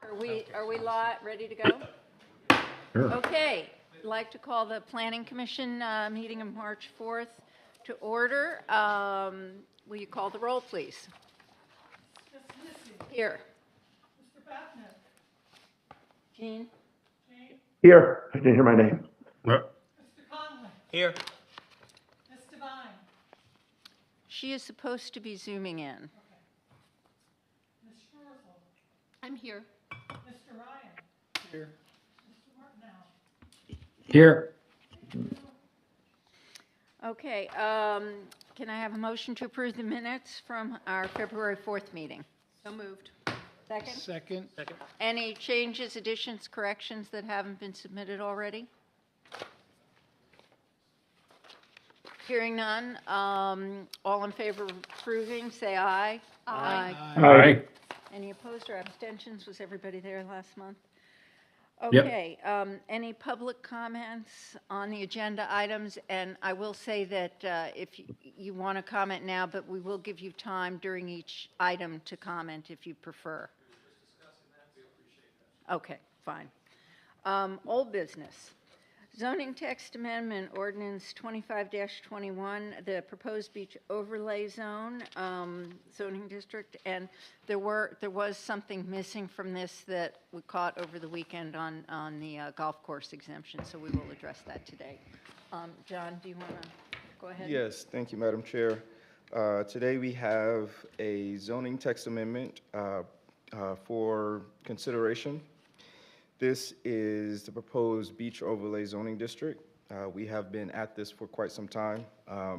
Are we ready to go? Sure. Okay, I'd like to call the Planning Commission meeting of March 4th to order. Will you call the roll, please? Ms. Missy. Here. Mr. Batman. Jean? Jane. Here. I didn't hear my name. Mr. Conley. Here. Ms. Devine. She is supposed to be zooming in. Okay. Ms. Schwarzel. I'm here. Mr. Ryan. Here. Mr. Martineau. Here. Okay, can I have a motion to approve the minutes from our February 4th meeting? So moved. Second? Second. Any changes, additions, corrections that haven't been submitted already? Hearing none, all in favor of approving, say aye. Aye. Aye. Any opposed or abstentions? Was everybody there last month? Yep. Okay, any public comments on the agenda items? And I will say that if you want to comment now, but we will give you time during each item to comment if you prefer. Okay, fine. Old business. Zoning text amendment ordinance 25-21, the proposed beach overlay zone, zoning district, and there was something missing from this that we caught over the weekend on the golf course exemption, so we will address that today. John, do you want to go ahead? Yes, thank you, Madam Chair. Today we have a zoning text amendment for consideration. This is the proposed beach overlay zoning district. We have been at this for quite some time.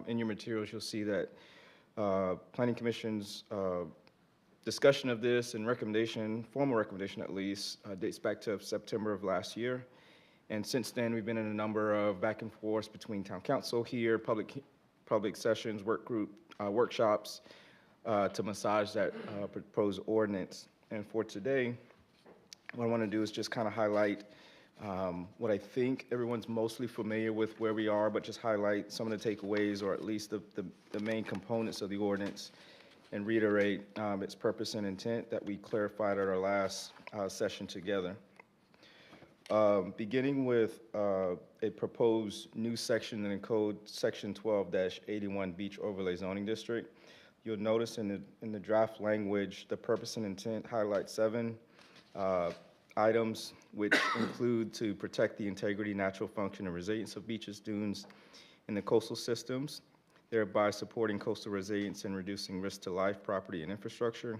In your materials, you'll see that Planning Commission's discussion of this and recommendation, formal recommendation at least, dates back to September of last year. And since then, we've been in a number of back and forth between Town Council here, public sessions, workshops to massage that proposed ordinance. And for today, what I want to do is just kind of highlight what I think everyone's mostly familiar with where we are, but just highlight some of the takeaways or at least the main components of the ordinance and reiterate its purpose and intent that we clarified at our last session together. Beginning with a proposed new section in the code, section 12-81 beach overlay zoning district. You'll notice in the draft language, the purpose and intent highlight 7 items, which include to protect the integrity, natural function, and resilience of beaches, dunes, and the coastal systems, thereby supporting coastal resilience and reducing risk to life, property, and infrastructure,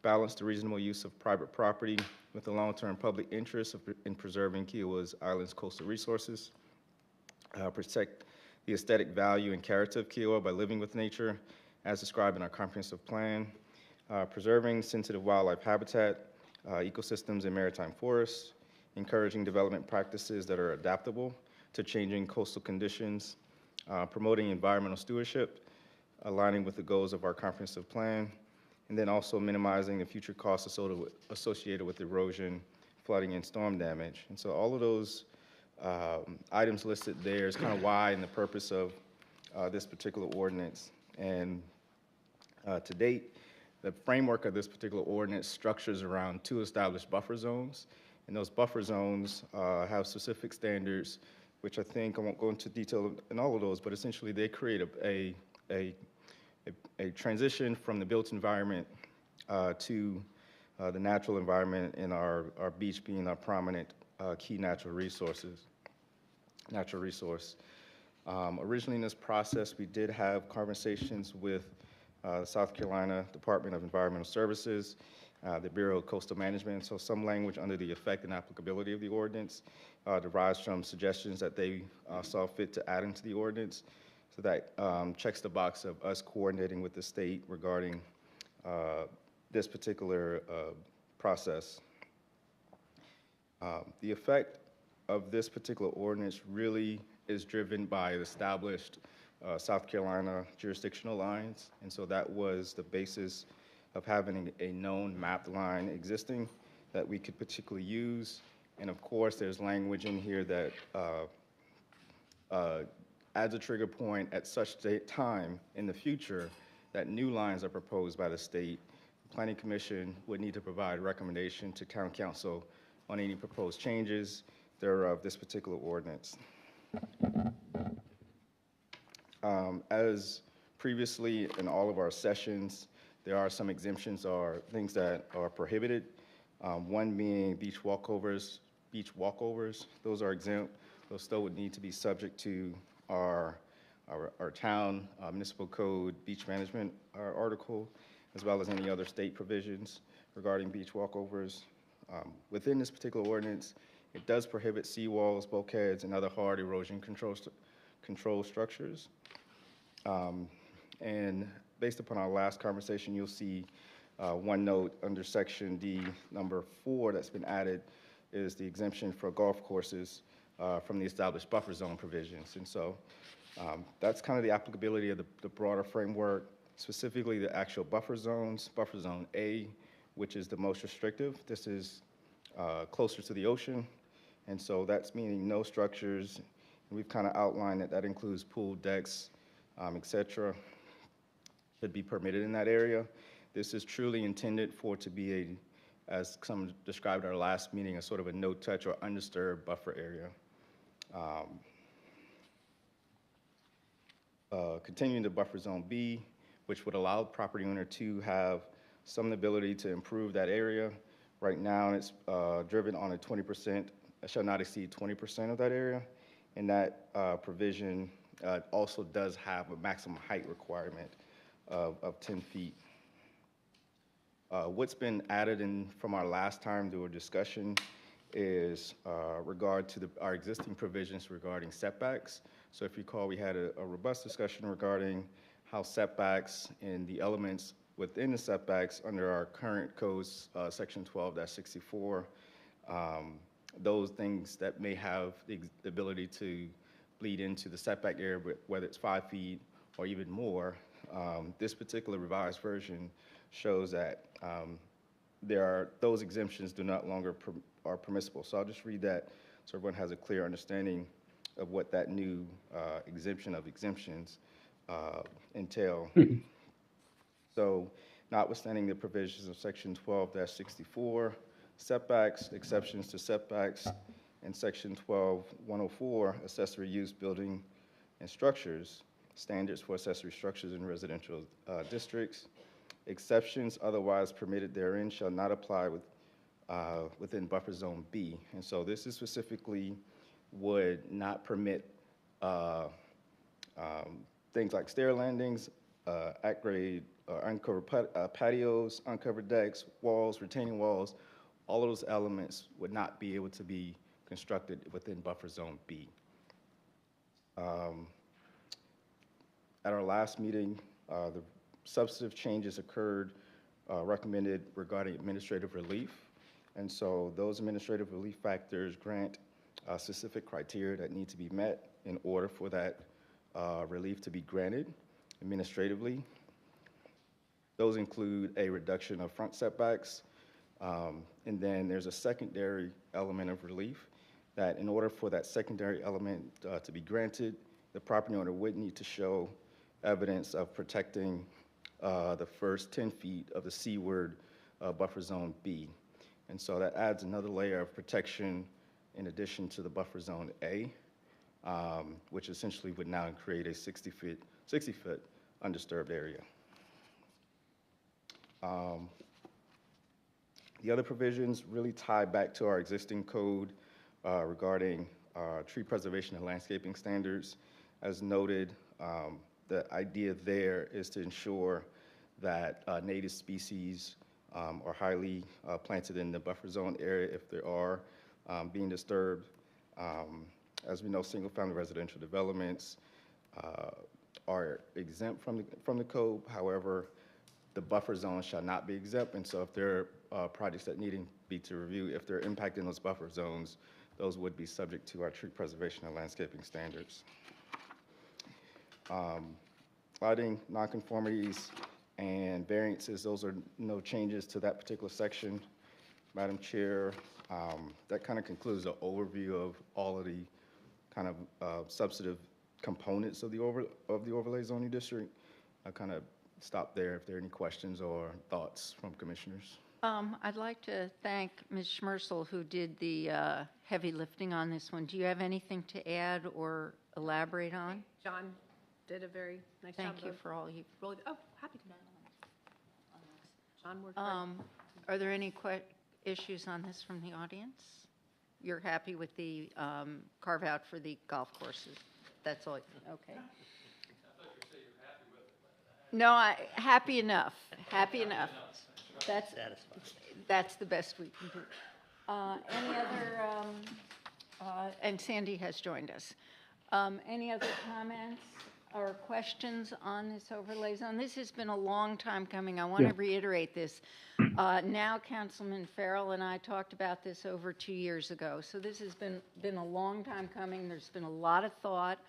balance the reasonable use of private property with the long-term public interest in preserving Kiowa's island's coastal resources, protect the aesthetic value and character of Kiowa by living with nature, as described in our comprehensive plan, preserving sensitive wildlife habitat, ecosystems and maritime forests, encouraging development practices that are adaptable to changing coastal conditions, promoting environmental stewardship, aligning with the goals of our comprehensive plan, and then also minimizing the future costs associated with erosion, flooding, and storm damage. And so all of those items listed there is kind of why and the purpose of this particular ordinance. And to date, the framework of this particular ordinance structures around 2 established buffer zones. And those buffer zones have specific standards, which I think I won't go into detail in all of those, but essentially they create a transition from the built environment to the natural environment, and our beach being our prominent key natural resource. Originally in this process, we did have conversations with the South Carolina Department of Environmental Services, the Bureau of Coastal Management. So some language under the effect and applicability of the ordinance derives from suggestions that they saw fit to add into the ordinance. So that checks the box of us coordinating with the state regarding this particular process. The effect of this particular ordinance really is driven by established South Carolina jurisdictional lines, and so that was the basis of having a known mapped line existing that we could particularly use. And of course, there's language in here that adds a trigger point at such time in the future that new lines are proposed by the state. Planning Commission would need to provide recommendation to Town Council on any proposed changes thereof this particular ordinance. As previously in all of our sessions, there are some exemptions or things that are prohibited. One being beach walkovers. Those are exempt. Those still would need to be subject to our town municipal code beach management article, as well as any other state provisions regarding beach walkovers. Within this particular ordinance, it does prohibit seawalls, bulkheads, and other hard erosion control structures. And based upon our last conversation, you'll see one note under section D, number 4, that's been added is the exemption for golf courses from the established buffer zone provisions. And so that's kind of the applicability of the broader framework, specifically the actual buffer zones. Buffer zone A, which is the most restrictive. This is closer to the ocean, and so that's meaning no structures. And we've kind of outlined that that includes pool decks, et cetera, should be permitted in that area. This is truly intended for it to be as some described at our last meeting, a sort of a no-touch or undisturbed buffer area. Continuing to buffer zone B, which would allow the property owner to have some ability to improve that area. Right now, it's driven on a 20%, shall not exceed 20% of that area. And that provision also does have a maximum height requirement of 10 feet. What's been added in from our last time through a discussion is regard to our existing provisions regarding setbacks. So if you recall, we had a robust discussion regarding how setbacks and the elements within the setbacks under our current codes, section 12-64, those things that may have the ability to bleed into the setback area, whether it's 5 feet or even more. This particular revised version shows that those exemptions do not longer are permissible. So I'll just read that so everyone has a clear understanding of what that new exemption of exemptions entail. So notwithstanding the provisions of section 12-64, setbacks, exceptions to setbacks, and section 12-104, accessory use building and structures, standards for accessory structures in residential districts, exceptions otherwise permitted therein shall not apply within buffer zone B. And so this is specifically would not permit things like stair landings, at-grade uncovered patios, uncovered decks, walls, retaining walls. All of those elements would not be able to be constructed within buffer zone B. At our last meeting, the substantive changes occurred recommended regarding administrative relief. And so those administrative relief factors grant specific criteria that need to be met in order for that relief to be granted administratively. Those include a reduction of front setbacks, and then there's a secondary element of relief that in order for that secondary element to be granted, the property owner would need to show evidence of protecting the first 10 feet of the seaward buffer zone B. And so that adds another layer of protection in addition to the buffer zone A, which essentially would now create a 60-foot undisturbed area. The other provisions really tie back to our existing code regarding tree preservation and landscaping standards. As noted, the idea there is to ensure that native species are highly planted in the buffer zone area if they are being disturbed. As we know, single-family residential developments are exempt from the code. However, the buffer zone shall not be exempt, and so if there are projects that need to be to review, if they're impacting those buffer zones, those would be subject to our tree preservation and landscaping standards. Lighting, nonconformities, and variances, those are no changes to that particular section. Madam Chair, that kind of concludes the overview of all of the kind of substantive components of the overlay zoning district. I kind of stop there if there are any questions or thoughts from commissioners. I'd like to thank Ms. Schmersel, who did the heavy lifting on this one. Do you have anything to add or elaborate on? John did a very nice job. Thank you for all you've. Really, oh, happy to. John worked hard. Are there any issues on this from the audience? You're happy with the carve out for the golf courses? That's all, okay. No, happy enough, happy enough. That's the best we can do. Any other, and Sandy has joined us. Any other comments or questions on this overlay zone? This has been a long time coming. I want to reiterate this. Now Councilman Farrell and I talked about this over 2 years ago. So this has been a long time coming. There's been a lot of thought,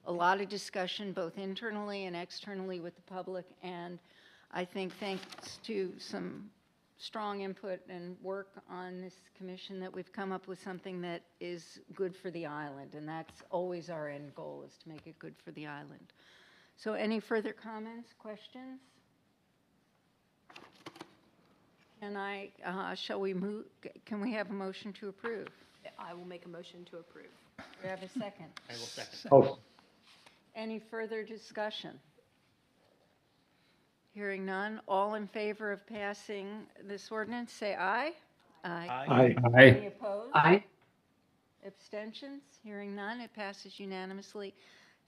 a lot of discussion, both internally and externally with the public. And I think thanks to some strong input and work on this commission that we've come up with something that is good for the island. And that's always our end goal, is to make it good for the island. So any further comments, questions? Shall we move, can we have a motion to approve? I will make a motion to approve. Do we have a second? I will second. Oh, Any further discussion? Hearing none, all in favor of passing this ordinance, say aye. aye. Any opposed? Aye. Abstentions? Hearing none, it passes unanimously.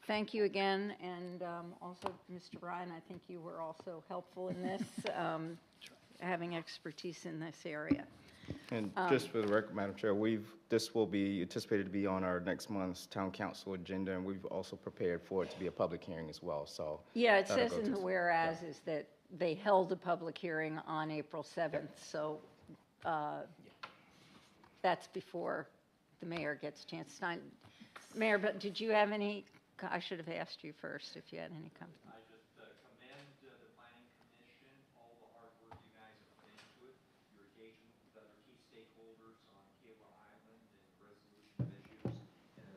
Thank you again, and also, Mr. Bryan, I think you were also helpful in this, having expertise in this area. And just for the record, Madam Chair, this will be anticipated to be on our next month's town council agenda, and we've also prepared for it to be a public hearing as well, so. Yeah, it that'll says go in to- the whereas is that they held a public hearing on April 7th, so that's before the mayor gets a chance to sign. Mayor, but did you have any, I should have asked you first if you had any comments. I just commend the planning commission, all the hard work you guys have put into it, your engagement with other key stakeholders on Kiowa Island and resolution of issues in a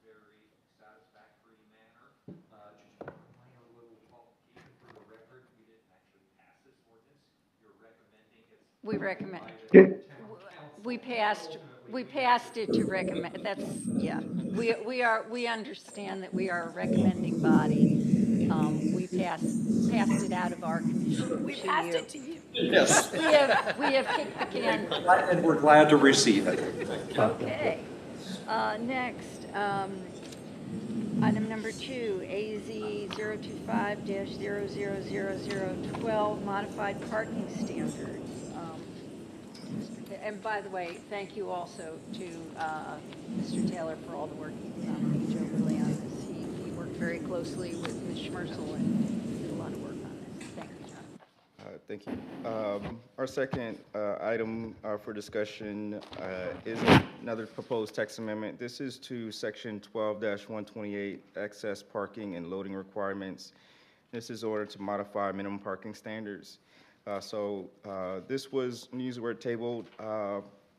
very satisfactory manner. Just a minor little qualification for the record, we didn't actually pass this ordinance. You're recommending it. We recommend, Yeah. we passed it to recommend, that's, yeah. We understand that we are a recommending body. We passed it out of our commission We to passed you. it to you. Yes, We have kicked the can. and we're glad to receive it. Okay. Next, item number 2, AZ 025-000012, modified parking standards. And by the way, thank you also to Mr. Taylor for all the work he's done on each overlay on this. He worked very closely with Ms. Schmersel and did a lot of work on this. Thank you, John. Thank you. Our second item for discussion is another proposed text amendment. This is to section 12-128, access parking and loading requirements. This is ordered to modify minimum parking standards. This was, I'm gonna use the word tabled,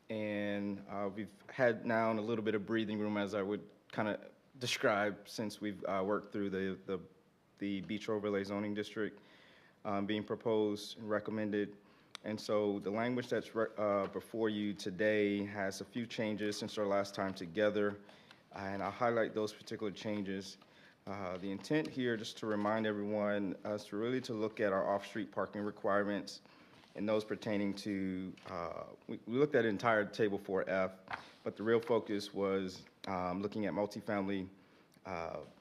and we've had now a little bit of breathing room, as I would kind of describe, since we've worked through the beach overlay zoning district being proposed and recommended. And so the language that's before you today has a few changes since our last time together, and I'll highlight those particular changes. The intent here, just to remind everyone, is to really look at our off-street parking requirements and those pertaining to, we looked at entire table 4F, but the real focus was looking at multifamily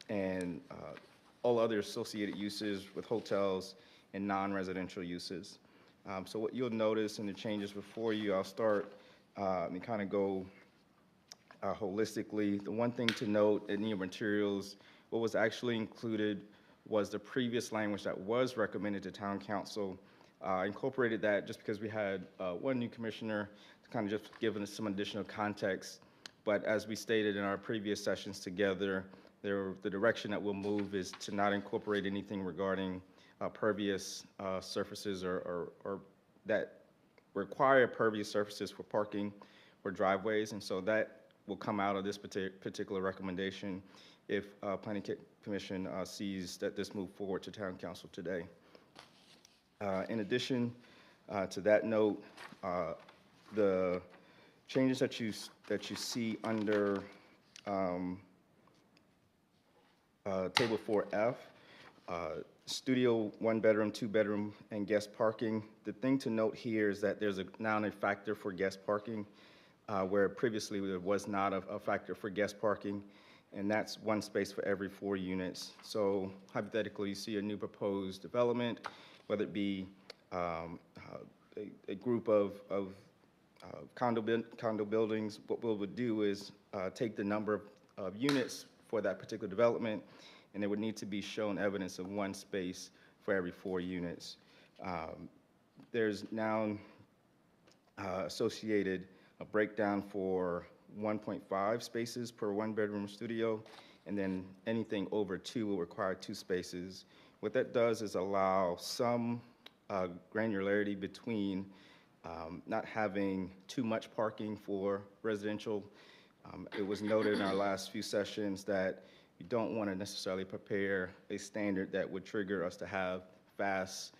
and all other associated uses with hotels and non-residential uses. So what you'll notice in the changes before you, I'll start and kind of go holistically. The one thing to note in your materials, what was actually included was the previous language that was recommended to town council. Incorporated that just because we had one new commissioner to kind of just give us some additional context. But as we stated in our previous sessions together, the direction that we'll move is to not incorporate anything regarding pervious surfaces or that require pervious surfaces for parking or driveways. And so that will come out of this particular recommendation if Planning Commission sees that this move forward to Town Council today. In addition to that note, the changes that you see under Table 4F, studio, one bedroom, two bedroom, and guest parking. The thing to note here is that there's now a factor for guest parking, where previously there was not a factor for guest parking, and that's one space for every 4 units. So hypothetically, you see a new proposed development, whether it be a group of condo buildings. What we would do is take the number of units for that particular development, and there would need to be shown evidence of one space for every 4 units. There's now associated a breakdown for 1.5 spaces per 1-bedroom studio, and then anything over 2 will require 2 spaces. What that does is allow some granularity between not having too much parking for residential. It was noted in our last few sessions that you don't want to necessarily prepare a standard that would trigger us to have vast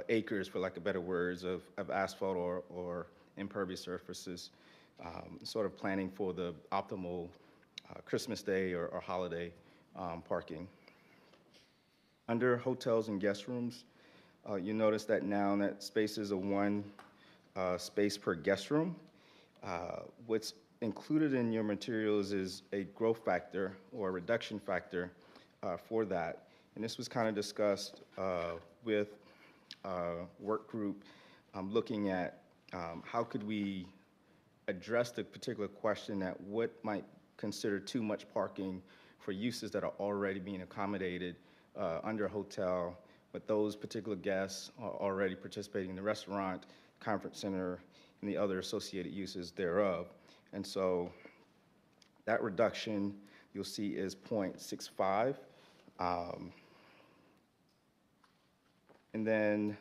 acres, for lack of better words, of asphalt or impervious surfaces, sort of planning for the optimal Christmas Day or holiday parking. Under hotels and guest rooms, you notice that now that spaces are 1 space per guest room. What's included in your materials is a growth factor or a reduction factor for that. And this was kind of discussed with work group looking at how could we address the particular question that what might consider too much parking for uses that are already being accommodated under a hotel, but those particular guests are already participating in the restaurant, conference center, and the other associated uses thereof. And so that reduction you'll see is 0.65. And then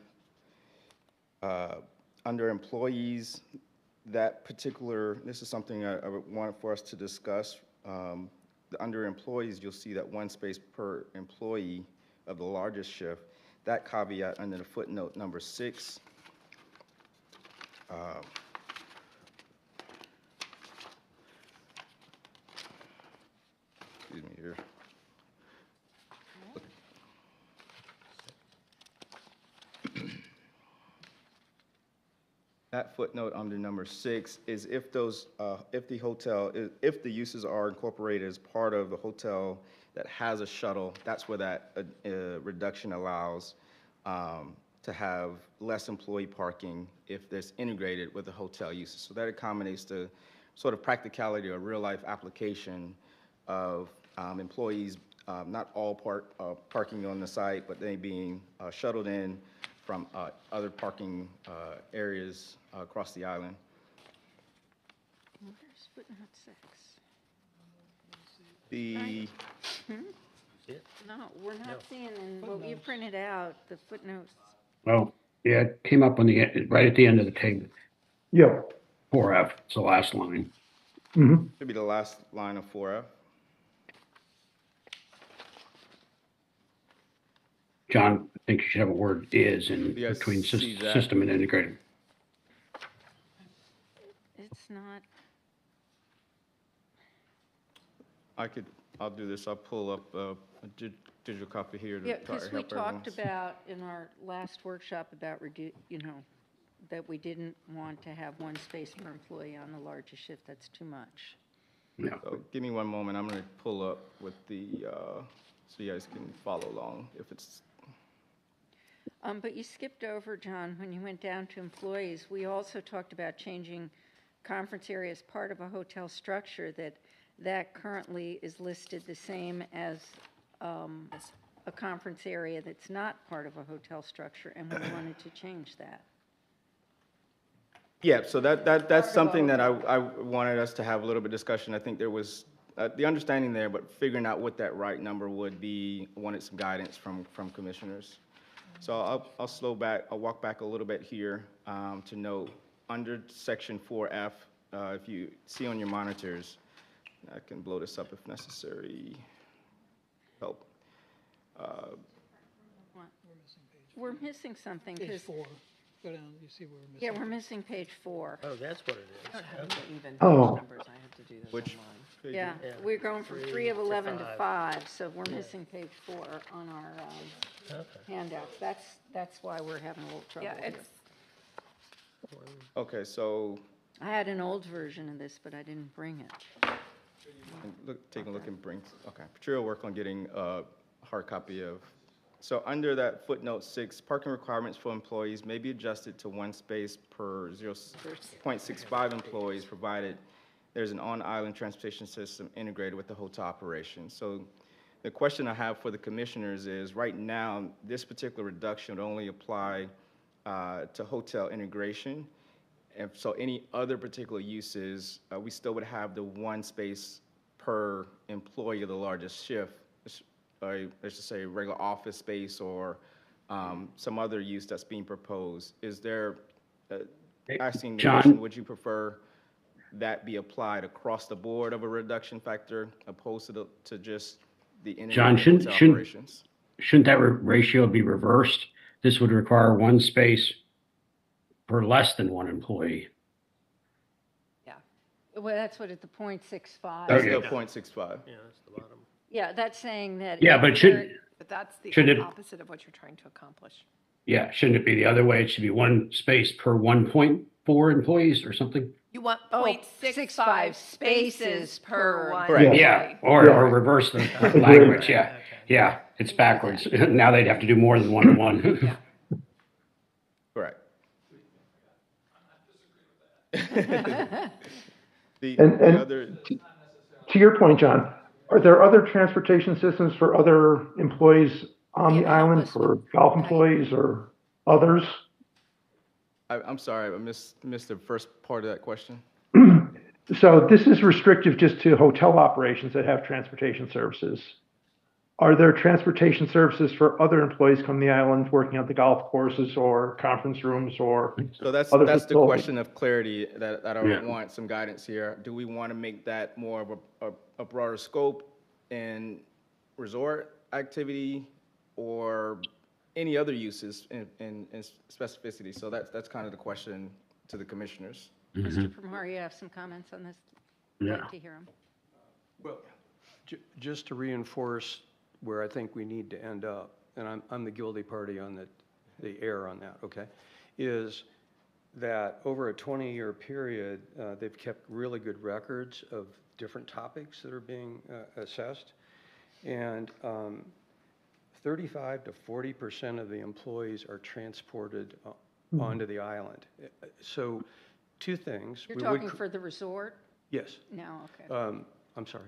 under employees, this is something I wanted for us to discuss. Under employees, you'll see that 1 space per employee of the largest shift. That caveat under the footnote number 6. Excuse me here. That footnote under number 6 is if the uses are incorporated as part of the hotel that has a shuttle, that's where that reduction allows to have less employee parking if there's integrated with the hotel uses. So that accommodates the sort of practicality or real-life application of employees not all parking on the site, but they being shuttled in from other parking areas across the island. Where's footnote 6? No, we're not seeing in what you printed out, the footnotes. Oh, yeah, it came up on right at the end of the table. Yeah. 4F, it's the last line. Mm-hmm. Should be the last line of 4F. John, I think you should have a word is in You guys between see that? system and integrated. It's not, I'll do this. I'll pull up a digital copy here to yeah, try to because we help everyone. talked about in our last workshop about, that we didn't want to have 1 space per employee on the largest shift. That's too much. Yeah. So give me one moment. I'm going to pull up with the, so you guys can follow along if it's. But you skipped over, John, when you went down to employees. We also talked about changing conference area as part of a hotel structure, that currently is listed the same as a conference area that's not part of a hotel structure, and we wanted to change that. Yeah, so that's something that I wanted us to have a little bit of discussion. I think there was the understanding there, but figuring out what that right number would be, wanted some guidance from commissioners. So I'll walk back a little bit here to note under section 4F, if you see on your monitors, I can blow this up if necessary. Help. we're missing something, Page because, 4. Go down, you see where we're missing. yeah, we're missing page 4. Oh, that's what it I don't have is. the even Oh. page numbers, I have to do those Which online. page? Yeah, Yeah. we're going from 3 3 of to 11 to 5. 5, so we're missing page 4 on our Okay. handouts. That's why we're having a little trouble Yeah, here. it's, Okay, so I had an old version of this, but I didn't bring it. take a look and bring, okay. Patricia will work on getting a hard copy of. So under that footnote 6, parking requirements for employees may be adjusted to one space per 0.65 employees, provided there's an on-island transportation system integrated with the hotel operation. So the question I have for the commissioners is, right now, this particular reduction would only apply to hotel integration. And so any other particular uses, we still would have the one space per employee of the largest shift, let's just say regular office space or some other use that's being proposed. Is there, asking the John? question, would you prefer that be applied across the board of a reduction factor opposed to just the John, integrated hotel operations? Shouldn't that ratio be reversed? This would require one space per less than one employee. yeah. Well, that's what at the .65. That's Okay. still 0.65. Yeah, that's the bottom. Yeah, that's saying that. Yeah, but But that's the Should it- opposite of what you're trying to accomplish. shouldn't it be the other way? It should be one space per 1.4 employees or something? You want Oh, 0.65 spaces per one. Correct. Yeah, or reverse the language, yeah. Yeah, it's backwards. Now they'd have to do more than 1-to-1. Correct. And- The other, To your point, John, are there other transportation systems for other employees on the Yeah, help island, us for with- golf right. employees or others? I'm sorry, I missed the first part of that question. So this is restrictive just to hotel operations that have transportation services. Are there transportation services for other employees coming to the island, working at the golf courses or conference rooms or? So that's Other the facilities. question of clarity that I Yeah. want some guidance here. Do we want to make that more of a broader scope in resort activity or any other uses in specificity? So that's kind of the question to the commissioners. Mr. Primar, you have some comments on this? I'd Yeah. like to hear them. Well, just to reinforce where I think we need to end up, and I'm the guilty party on the error on that, okay, is that over a 20-year period, they've kept really good records of different topics that are being assessed. And 35 to 40% of the employees are transported onto the island. So two things. You're We would talking for the resort? Yes. No, okay. I'm sorry.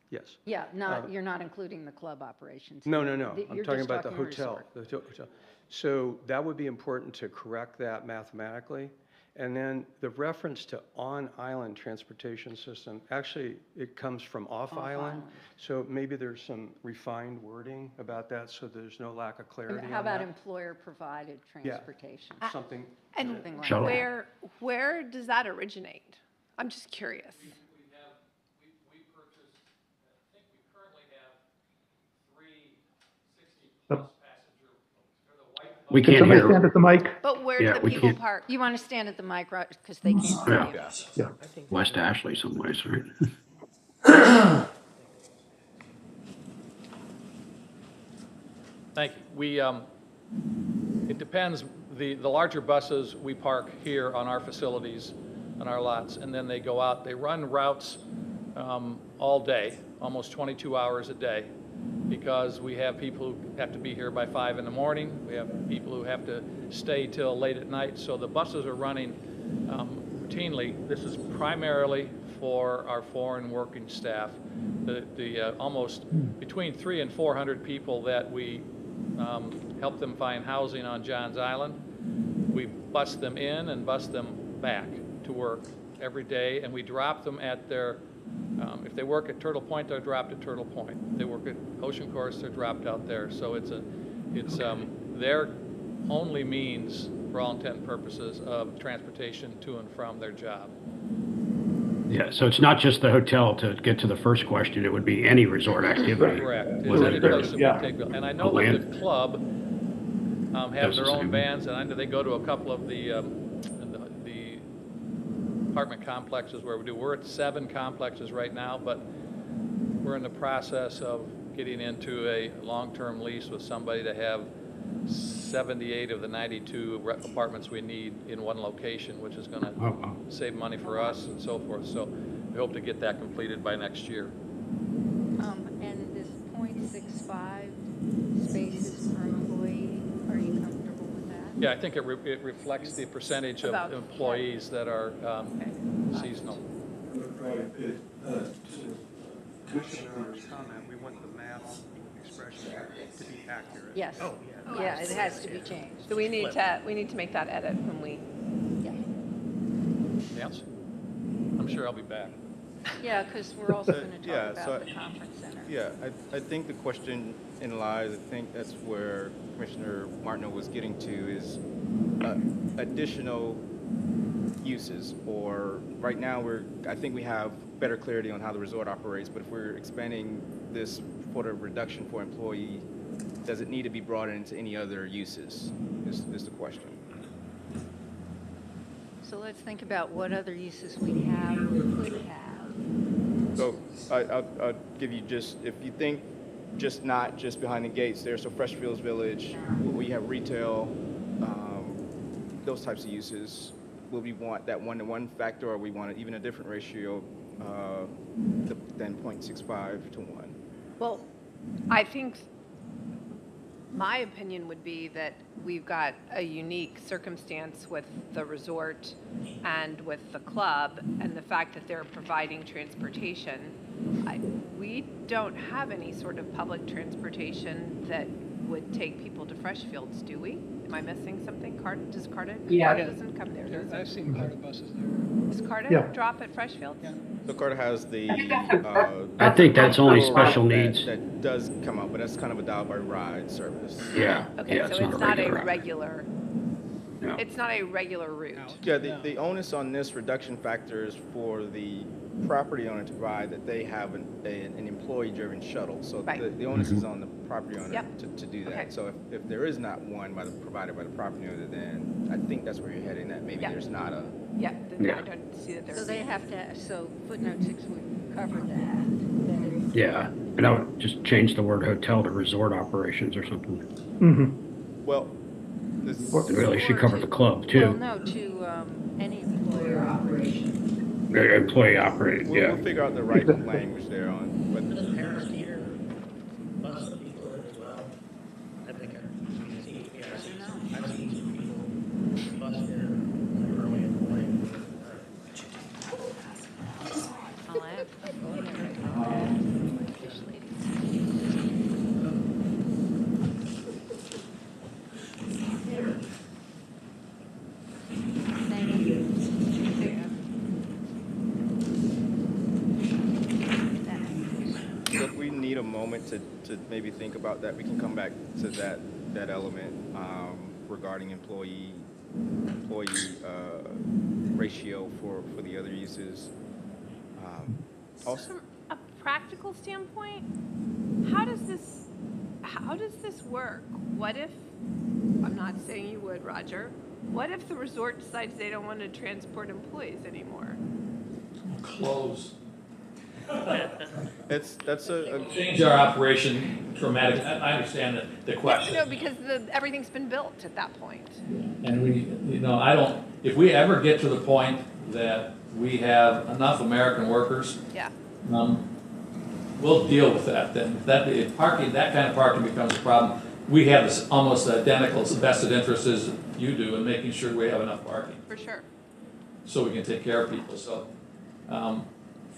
Yes. Yeah, you're not including the club operations. No. You're I'm just talking about the hotel. resort. The hotel. So that would be important to correct that mathematically. And then the reference to on-island transportation system, actually, it comes from off-island. Off-island. So maybe there's some refined wording about that, so there's no lack of clarity How on about that. employer-provided transportation? Something. And Something like Shuttle. that. where does that originate? I'm just curious. We purchased, I think we currently have 3 60-plus passenger, or the white. We Can can't somebody hear. stand at the mic? But where Yeah, do the we people can't- park? You want to stand at the mic, right, because they can't hear you. Yeah. West Ashley someplace, right? Thank you. It depends. The larger buses, we park here on our facilities, on our lots, and then they go out. They run routes all day, almost 22 hours a day, because we have people who have to be here by 5 in the morning. We have people who have to stay till late at night. So the buses are running routinely. This is primarily for our foreign working staff. The almost between 300 and 400 people that we help them find housing on Johns Island. We bus them in and bus them back to work every day, and we drop them at their, if they work at Turtle Point, they're dropped at Turtle Point. If they work at Ocean Course, they're dropped out there. So it's their only means, for all intent and purposes, of transportation to and from their job. Yeah, so it's not just the hotel. To get to the first question, it would be any resort activity. Correct. It's Whether any it's- place that Yeah. we take, and I know that the club That's have the their own same. vans, and I know they go to a couple of the apartment complexes where we do. We're at 7 complexes right now, but we're in the process of getting into a long-term lease with somebody to have 78 of the 92 apartments we need in one location, which is going to Oh, wow. save money for us and so forth. So we hope to get that completed by next year. And this .65 spaces per employee, are you comfortable with that? Yeah, I think it reflects the percentage of About- employees that are seasonal. Commissioner's comment, we want the math expression to be accurate. Yes. Yeah, it has to be changed. So we need to make that edit when we, Yes? I'm sure I'll be back. Yeah, because we're also going to Yeah, talk so about the conference center. Yeah, I think the question in lies, I think that's where Commissioner Martineau was getting to, is additional uses, or right now I think we have better clarity on how the resort operates, but if we're expanding this for the reduction for employee, does it need to be brought into any other uses, is the question. So let's think about what other uses we have or could have. So I'll give you just, if you think not just behind the gates there, so Freshfields Village, we have retail, those types of uses. Will we want that 1-to-1 factor, or we want even a different ratio than .65 to 1? well, I think my opinion would be that we've got a unique circumstance with the resort and with the club, and the fact that they're providing transportation. We don't have any sort of public transportation that would take people to Freshfields, do we? Am I missing something? Does Carta? Yeah. Carta doesn't come there, does I've it? seen Carta buses there. Does Carta Yeah. drop at Freshfields? Yeah. So Carter has the. I think that's only rural special route needs. That does come up, but that's kind of a dial by ride service. Yeah. Okay, Yeah, so it's not a route. regular, No. it's not a regular route. Yeah, the onus on this reduction factor is for the property owner to provide that they have an employee-driven shuttle. So Right. the onus is on the property owner Yep. to do that. Okay. So if there is not one provided by the property owner, then I think that's where you're heading, that maybe Yep. there's not a. Yeah, then Yeah. I don't see that there's. So they have to, so footnote 6 would cover that it's- Yeah, and I would just change the word hotel to resort operations or something. Mm-hmm. Well, this. It really should cover the club Well, too. no, to any employer operation. Employee operated, We'll yeah. figure out the right language there on, but Does Harris Teeter bus people as well? I think I've seen some people bus there early in the morning. I'll add, I'm going there right now. Fish ladies. Thank you. so if we need a moment to maybe think about that, we can come back to that element regarding employee ratio for the other uses. Also, From a practical standpoint, how does this work? What if, I'm not saying you would, Roger, what if the resort decides they don't want to transport employees anymore? Close. that's a Change our operation dramatically. I understand the question. No, because everything's been built at that point. And if we ever get to the point that we have enough American workers, Yeah. we'll deal with that then. If that kind of parking becomes a problem, we have this almost identical vested interest as you do in making sure we have enough parking For sure. so we can take care of people. So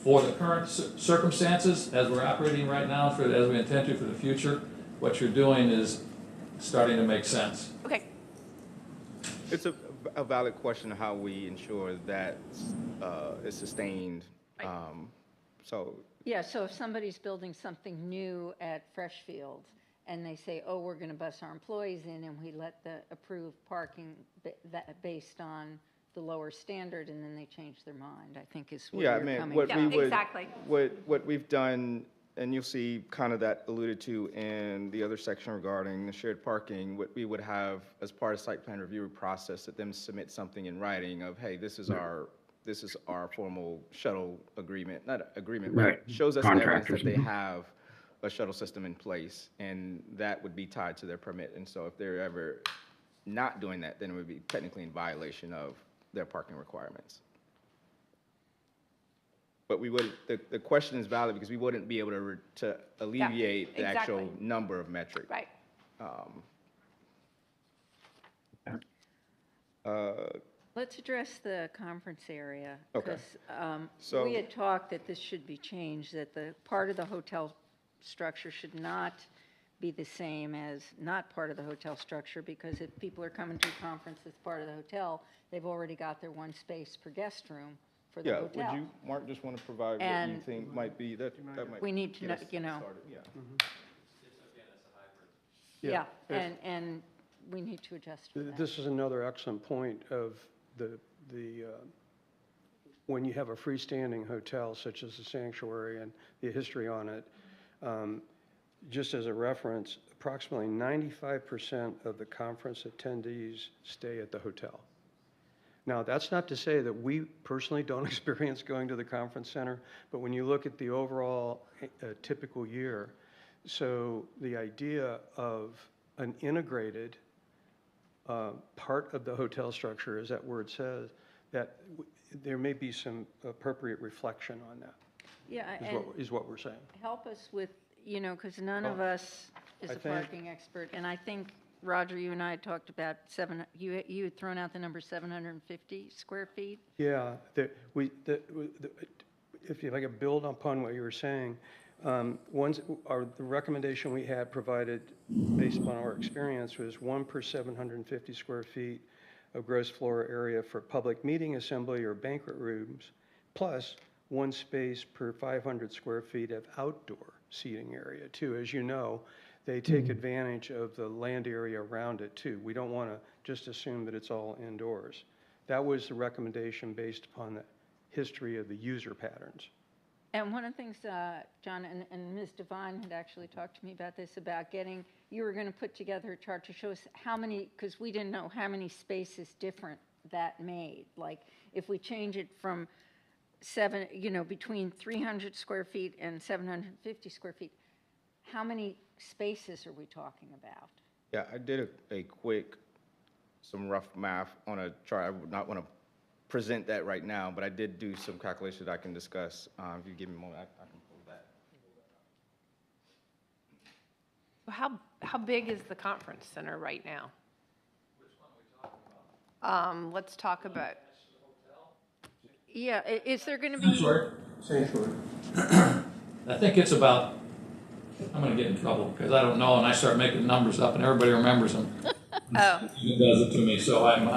for the current circumstances, as we're operating right now, as we intend to for the future, what you're doing is starting to make sense. Okay. It's a valid question of how we ensure that is sustained. Right. So Yeah, so if somebody's building something new at Freshfields and they say, oh, we're going to bus our employees in, and we let the approved parking based on the lower standard, and then they change their mind, I think is where yeah, I you're mean, coming what from. we would, exactly. what we've done And you'll see kind of that alluded to in the other section regarding the shared parking. What we would have as part of site plan review process, that them submit something in writing of, hey, this is our formal shuttle agreement, not agreement, but Right. shows us Contractors, evidence that they mhm. have a shuttle system in place, and that would be tied to their permit. And so if they're ever not doing that, then it would be technically in violation of their parking requirements. But we would, the question is valid because we wouldn't be able to alleviate the actual exactly. number of metric. Right. Let's address the conference area. Okay. 'Cause, So- we had talked that this should be changed, that the part of the hotel structure should not be the same as not part of the hotel structure, because if people are coming to a conference as part of the hotel, they've already got their one space per guest room for the Yeah, hotel. would you, Mark, just want to provide what you And think might be, that might. we need to get know, us you know. started, yeah. Yeah, Yeah. and we need to adjust for that. This is another excellent point of when you have a freestanding hotel such as the Sanctuary and the history on it, just as a reference, approximately 95% of the conference attendees stay at the hotel. Now, that's not to say that we personally don't experience going to the conference center, but when you look at the overall typical year, so the idea of an integrated part of the hotel structure, as that word says, that there may be some appropriate reflection on that, Yeah, is what we're saying. help us with, because none of us is I a think- parking expert, and I think, Roger, you and I had talked about you had thrown out the number 750 square feet. Yeah, if I could build upon what you were saying, the recommendation we had provided based upon our experience was 1 per 750 square feet of gross floor area for public meeting, assembly, or banquet rooms, plus 1 space per 500 square feet of outdoor seating area too. As you know, they take advantage of the land area around it too. We don't want to just assume that it's all indoors. That was the recommendation based upon the history of the user patterns. And one of the things, John, and Ms. Devine had actually talked to me about this, about you were going to put together a chart to show us how many, because we didn't know how many spaces different that made. Like, if we change it from between 300 square feet and 750 square feet, how many spaces are we talking about? Yeah, I did some rough math on a chart. I would not want to present that right now, but I did do some calculations that I can discuss. If you give me a moment, I can pull that. How big is the conference center right now? Which one are we talking about? Let's talk about, Yeah, is there going to be? Sanctuary. I think it's about, I'm going to get in trouble because I don't know, and I start making numbers up and everybody remembers them. oh, He does it to me, so I'm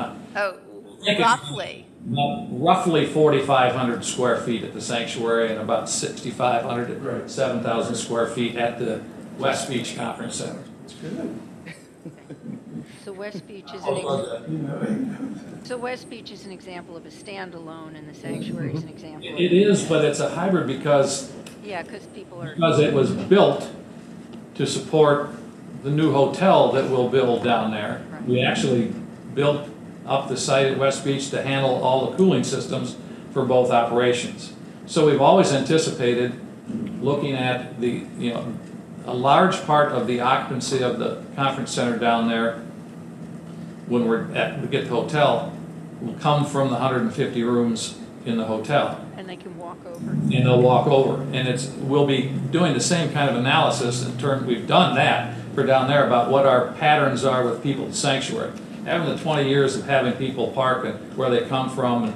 roughly. roughly 4,500 square feet at the Sanctuary and about 6,500 at 7,000 square feet at the West Beach Conference Center. So West Beach is an example of a standalone, and the Sanctuary is an example. It is, but it's a hybrid because it was built to support the new hotel that we'll build down there. Right. We actually built up the site at West Beach to handle all the cooling systems for both operations. So we've always anticipated looking at a large part of the occupancy of the conference center down there when we get the hotel will come from the 150 rooms in the hotel. And they can walk over. And they'll walk over. And we'll be doing the same kind of analysis we've done that for down there about what our patterns are with people at the Sanctuary. Having the 20 years of having people park and where they come from,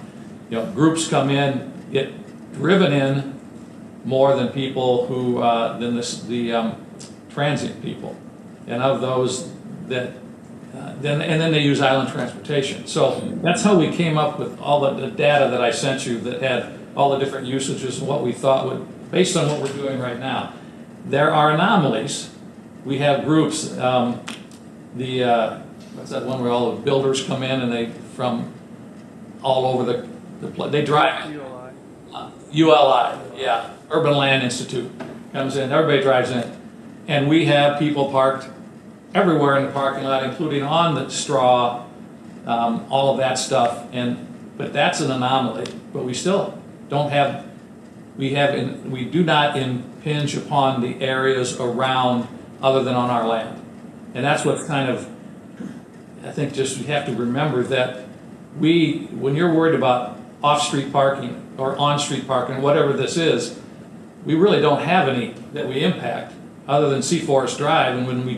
and groups come in, get driven in more than people who than the transient people, and of those that then they use island transportation. So that's how we came up with all the data that I sent you that had all the different usages and what we thought would, based on what we're doing right now. There are anomalies. We have groups. What's that one where all the builders come in and they from all over the place. They drive. ULI. ULI, yeah, Urban Land Institute. comes in, everybody drives in. And we have people parked everywhere in the parking lot, including on the straw, all of that stuff. But that's an anomaly, but we still don't have, we do not impinge upon the areas around other than on our land. And that's what's kind of, I think just we have to remember that when you're worried about off-street parking or on-street parking, whatever this is, we really don't have any that we impact other than Sea Forest Drive. And when we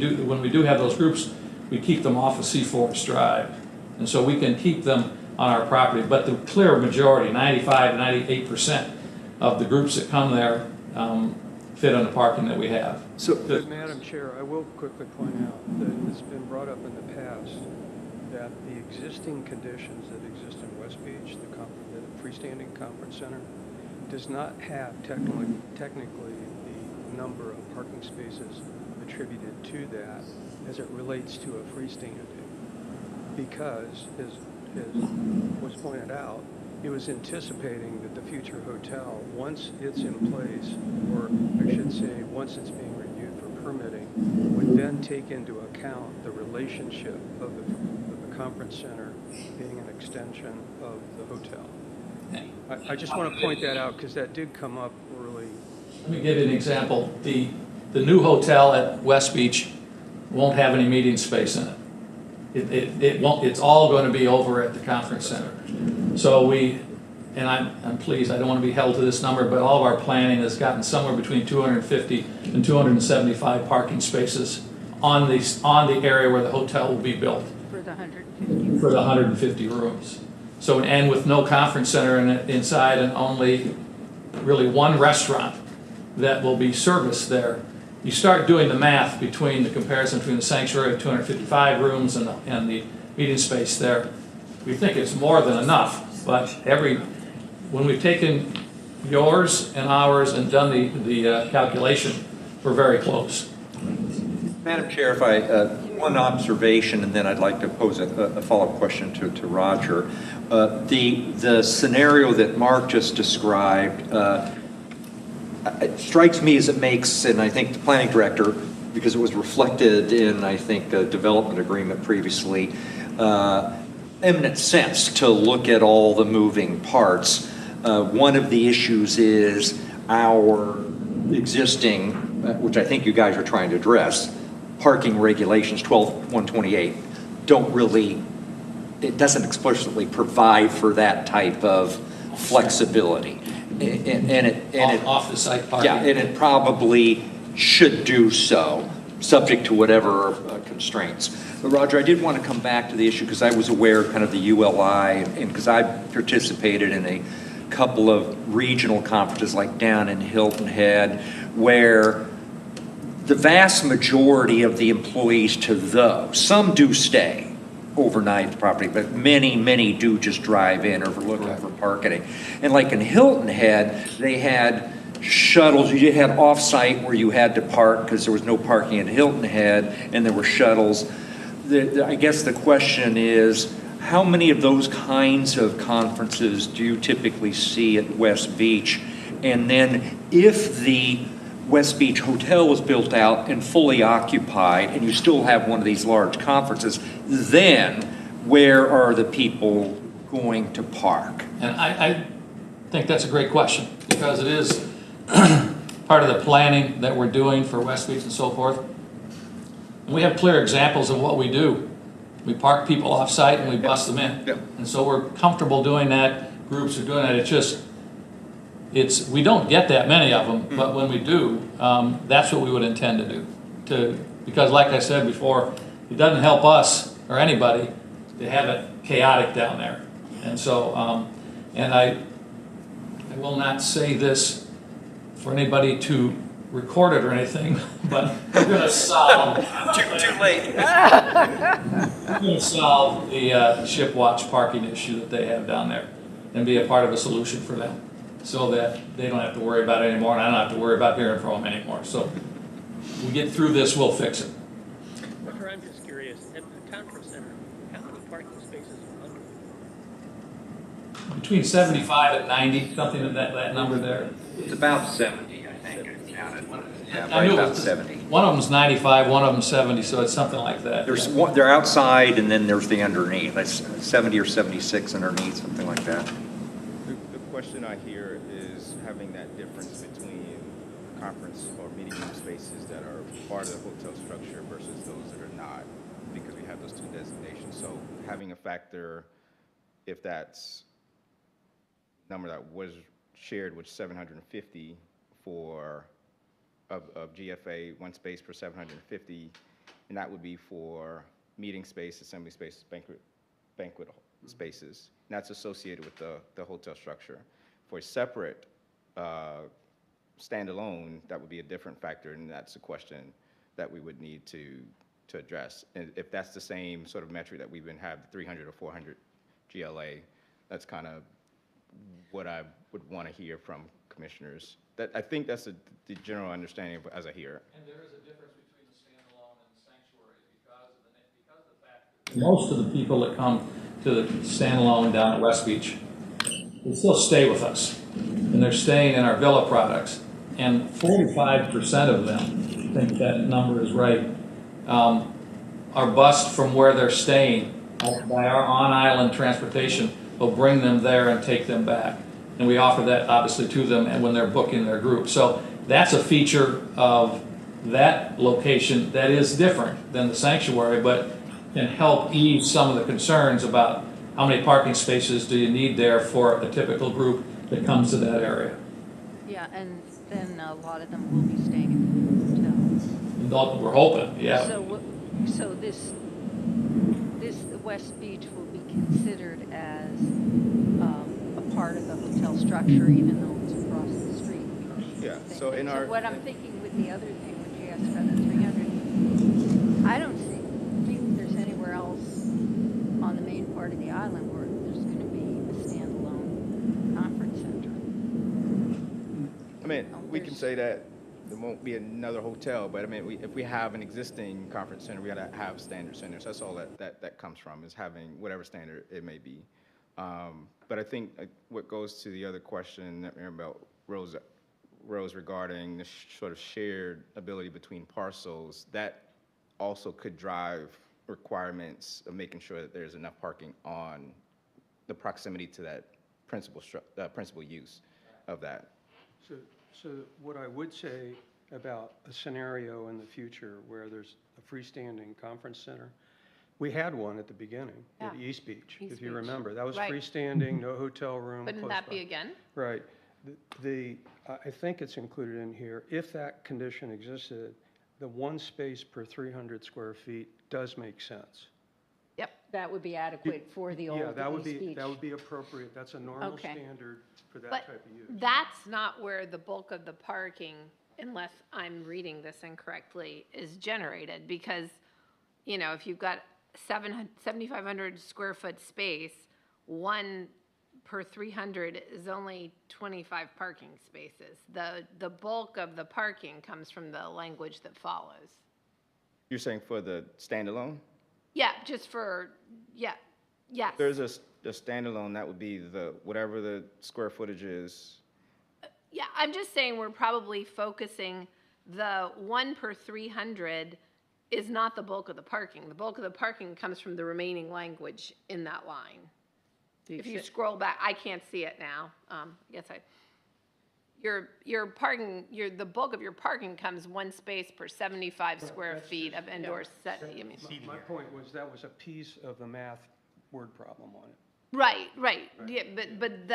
do have those groups, we keep them off of Sea Forest Drive. And so we can keep them on our property. But the clear majority, 95 to 98% of the groups that come there fit on the parking that we have. So, Madam Chair, I will quickly point out that it's been brought up in the past that the existing conditions that exist in West Beach, the freestanding conference center, does not have technically the number of parking spaces attributed to that as it relates to a freestanding. Because, as was pointed out, it was anticipating that the future hotel, once it's in place, or I should say, once it's being reviewed for permitting, would then take into account the relationship of the conference center being an extension of the hotel. I just want to point that out because that did come up early. Let me give you an example. The new hotel at West Beach won't have any meeting space in it. It won't. It's all going to be over at the conference center. So I'm pleased. I don't want to be held to this number, but all of our planning has gotten somewhere between 250 and 275 parking spaces on the area where the hotel will be built. For the 150. For the 150 rooms. So, and with no conference center inside and only really one restaurant that will be serviced there, you start doing the math between the comparison between the sanctuary of 255 rooms and the meeting space there. We think it's more than enough, but when we've taken yours and ours and done the calculation, we're very close. Madam Chair, if I, one observation, and then I'd like to pose a follow-up question to Roger. The scenario that Mark just described it strikes me as it makes, and I think the planning director, because it was reflected in, I think, the development agreement previously, eminent sense to look at all the moving parts. One of the issues is our existing, which I think you guys are trying to address, parking regulations 12-128 don't really, it doesn't explicitly provide for that type of flexibility. Off the site parking. Yeah, and it probably should do so, subject to whatever constraints. But Roger, I did want to come back to the issue because I was aware of kind of the ULI, and because I participated in a couple of regional conferences like down in Hilton Head, where the vast majority of the employees to those, some do stay overnight at the property, but many do just drive in or looking for parking. And like in Hilton Head, they had shuttles. You had off-site where you had to park because there was no parking in Hilton Head, and there were shuttles. I guess the question is, how many of those kinds of conferences do you typically see at West Beach? And then if the West Beach Hotel was built out and fully occupied, and you still have one of these large conferences, then where are the people going to park? And I think that's a great question, because it is part of the planning that we're doing for West Beach and so forth. And we have clear examples of what we do. We park people off-site and we bus them in. Yep. And so we're comfortable doing that. Groups are doing that. We don't get that many of them, but when we do, that's what we would intend to do. Because like I said before, it doesn't help us or anybody to have it chaotic down there. And so, and I will not say this for anybody to record it or anything, but we're going to solve. Too late. We're going to solve the ship watch parking issue that they have down there, and be a part of a solution for them, so that they don't have to worry about it anymore, and I don't have to worry about hearing from them anymore. So we get through this, we'll fix it. Roger, I'm just curious, at the conference center, how many parking spaces are under? Between 75 and 90, something of that number there. It's about 70, I think, I counted. Yeah, I right knew it about was- 70. One of them's 95, one of them's 70, so it's something like that. There's one, they're outside and then there's the underneath. That's 70 or 76 underneath, something like that. The question I hear is having that difference between conference or meeting room spaces that are part of the hotel structure versus those that are not, because we have those two designations. So having a factor, if that's number that was shared with 750 of GFA, one space per 750, and that would be for meeting space, assembly space, banquet spaces. And that's associated with the hotel structure. For a separate standalone, that would be a different factor, and that's a question that we would need to address. And if that's the same sort of metric that we've been having, 300 or 400 GLA, that's kind of what I would want to hear from commissioners. That I think that's the general understanding of, as I hear it. And there is a difference between the standalone and the sanctuary because of the fact that most of the people that come to the standalone down at West Beach, they still stay with us. And they're staying in our villa products. And 45% of them, I think that number is right, are bused from where they're staying by our on-island transportation. We'll bring them there and take them back. And we offer that obviously to them and when they're booking their group. So that's a feature of that location that is different than the sanctuary, but can help ease some of the concerns about how many parking spaces do you need there for a typical group that comes to that area. Yeah, and then a lot of them will be staying in the hotel. We're hoping, yeah. So this West Beach will be considered as a part of the hotel structure, even though it's across the street. Yeah, so in our... So what I'm thinking with the other thing, when you asked about the 300, I don't think there's anywhere else on the main part of the island where there's going to be a standalone conference center. I mean, we can say that there won't be another hotel, but I mean, if we have an existing conference center, we gotta have standard centers. That's all that comes from, is having whatever standard it may be. But I think what goes to the other question that Maribel rose regarding the sort of shared ability between parcels, that also could drive requirements of making sure that there's enough parking on the proximity to that principal use of that. So what I would say about a scenario in the future where there's a freestanding conference center, we had one at the beginning at East Beach, if you remember. That was freestanding, no hotel room. Wouldn't that be again? Right. I think it's included in here. If that condition existed, the one space per 300 square feet does make sense. Yep. That would be adequate for the old East Beach. That would be appropriate. That's a normal standard for that type of use. That's not where the bulk of the parking, unless I'm reading this incorrectly, is generated. Because, you know, if you've got 7,500 square foot space, one per 300 is only 25 parking spaces. The bulk of the parking comes from the language that follows. You're saying for the standalone? Yeah, just for, yes. There's a standalone, that would be whatever the square footage is. Yeah, I'm just saying we're probably focusing the 1 per 300 is not the bulk of the parking. The bulk of the parking comes from the remaining language in that line. If you scroll back, I can't see it now. Your parking, the bulk of your parking comes one space per 75 square feet of indoor set. My point was that was a piece of the math word problem on it. Right. Yeah, but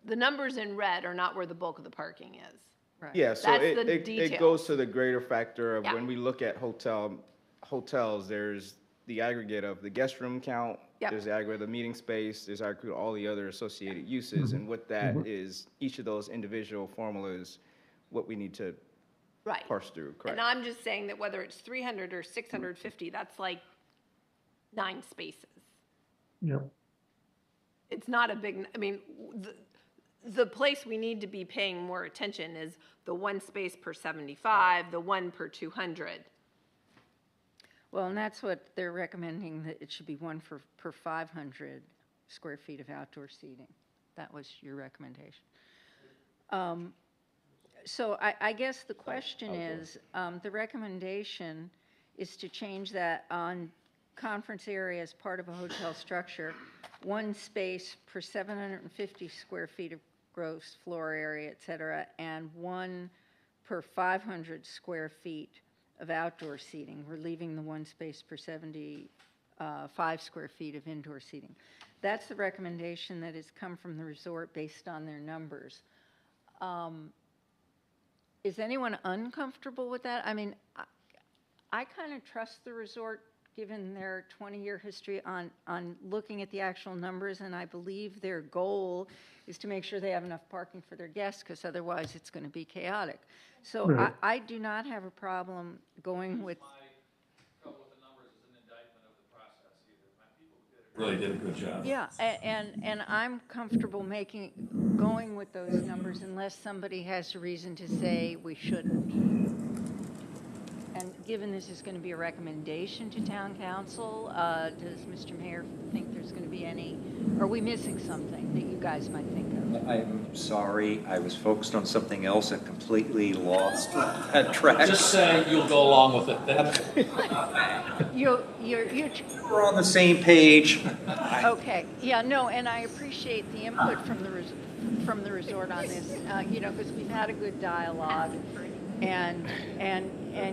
the numbers in red are not where the bulk of the parking is. Right. Yeah, so That's it goes to the greater factor of when we look at hotels, there's the aggregate of the guest room count, there's the aggregate of the meeting space, there's aggregate of all the other associated uses, and what that is, each of those individual formulas, what we need to parse through, correct? And I'm just saying that whether it's 300 or 650, that's like 9 spaces. Yep. It's not a big, I mean, the place we need to be paying more attention is the 1 space per 75, the 1 per 200. Well, and that's what they're recommending, that it should be 1 per 500 square feet of outdoor seating. That was your recommendation. So I guess the question is, the recommendation is to change that on conference area as part of a hotel structure, one space per 750 square feet of gross floor area, et cetera, and one per 500 square feet of outdoor seating. We're leaving the one space per 75 square feet of indoor seating. That's the recommendation that has come from the resort based on their numbers. Is anyone uncomfortable with that? I mean, I kind of trust the resort, given their 20-year history on looking at the actual numbers, and I believe their goal is to make sure they have enough parking for their guests, because otherwise it's going to be chaotic. So Right. I do not have a problem going with, My trouble with the numbers is an indictment of the process either. My people really did a good job. yeah, and I'm comfortable going with those numbers unless somebody has a reason to say we shouldn't. And given this is going to be a recommendation to town council, does Mr. Mayor think there's going to be any, are we missing something that you guys might think of? I'm sorry, I was focused on something else and completely lost that track. Just say you'll go along with it. That's You're We're on the same page. okay. Yeah, no, and I appreciate the input from the resort on this, because we've had a good dialogue, and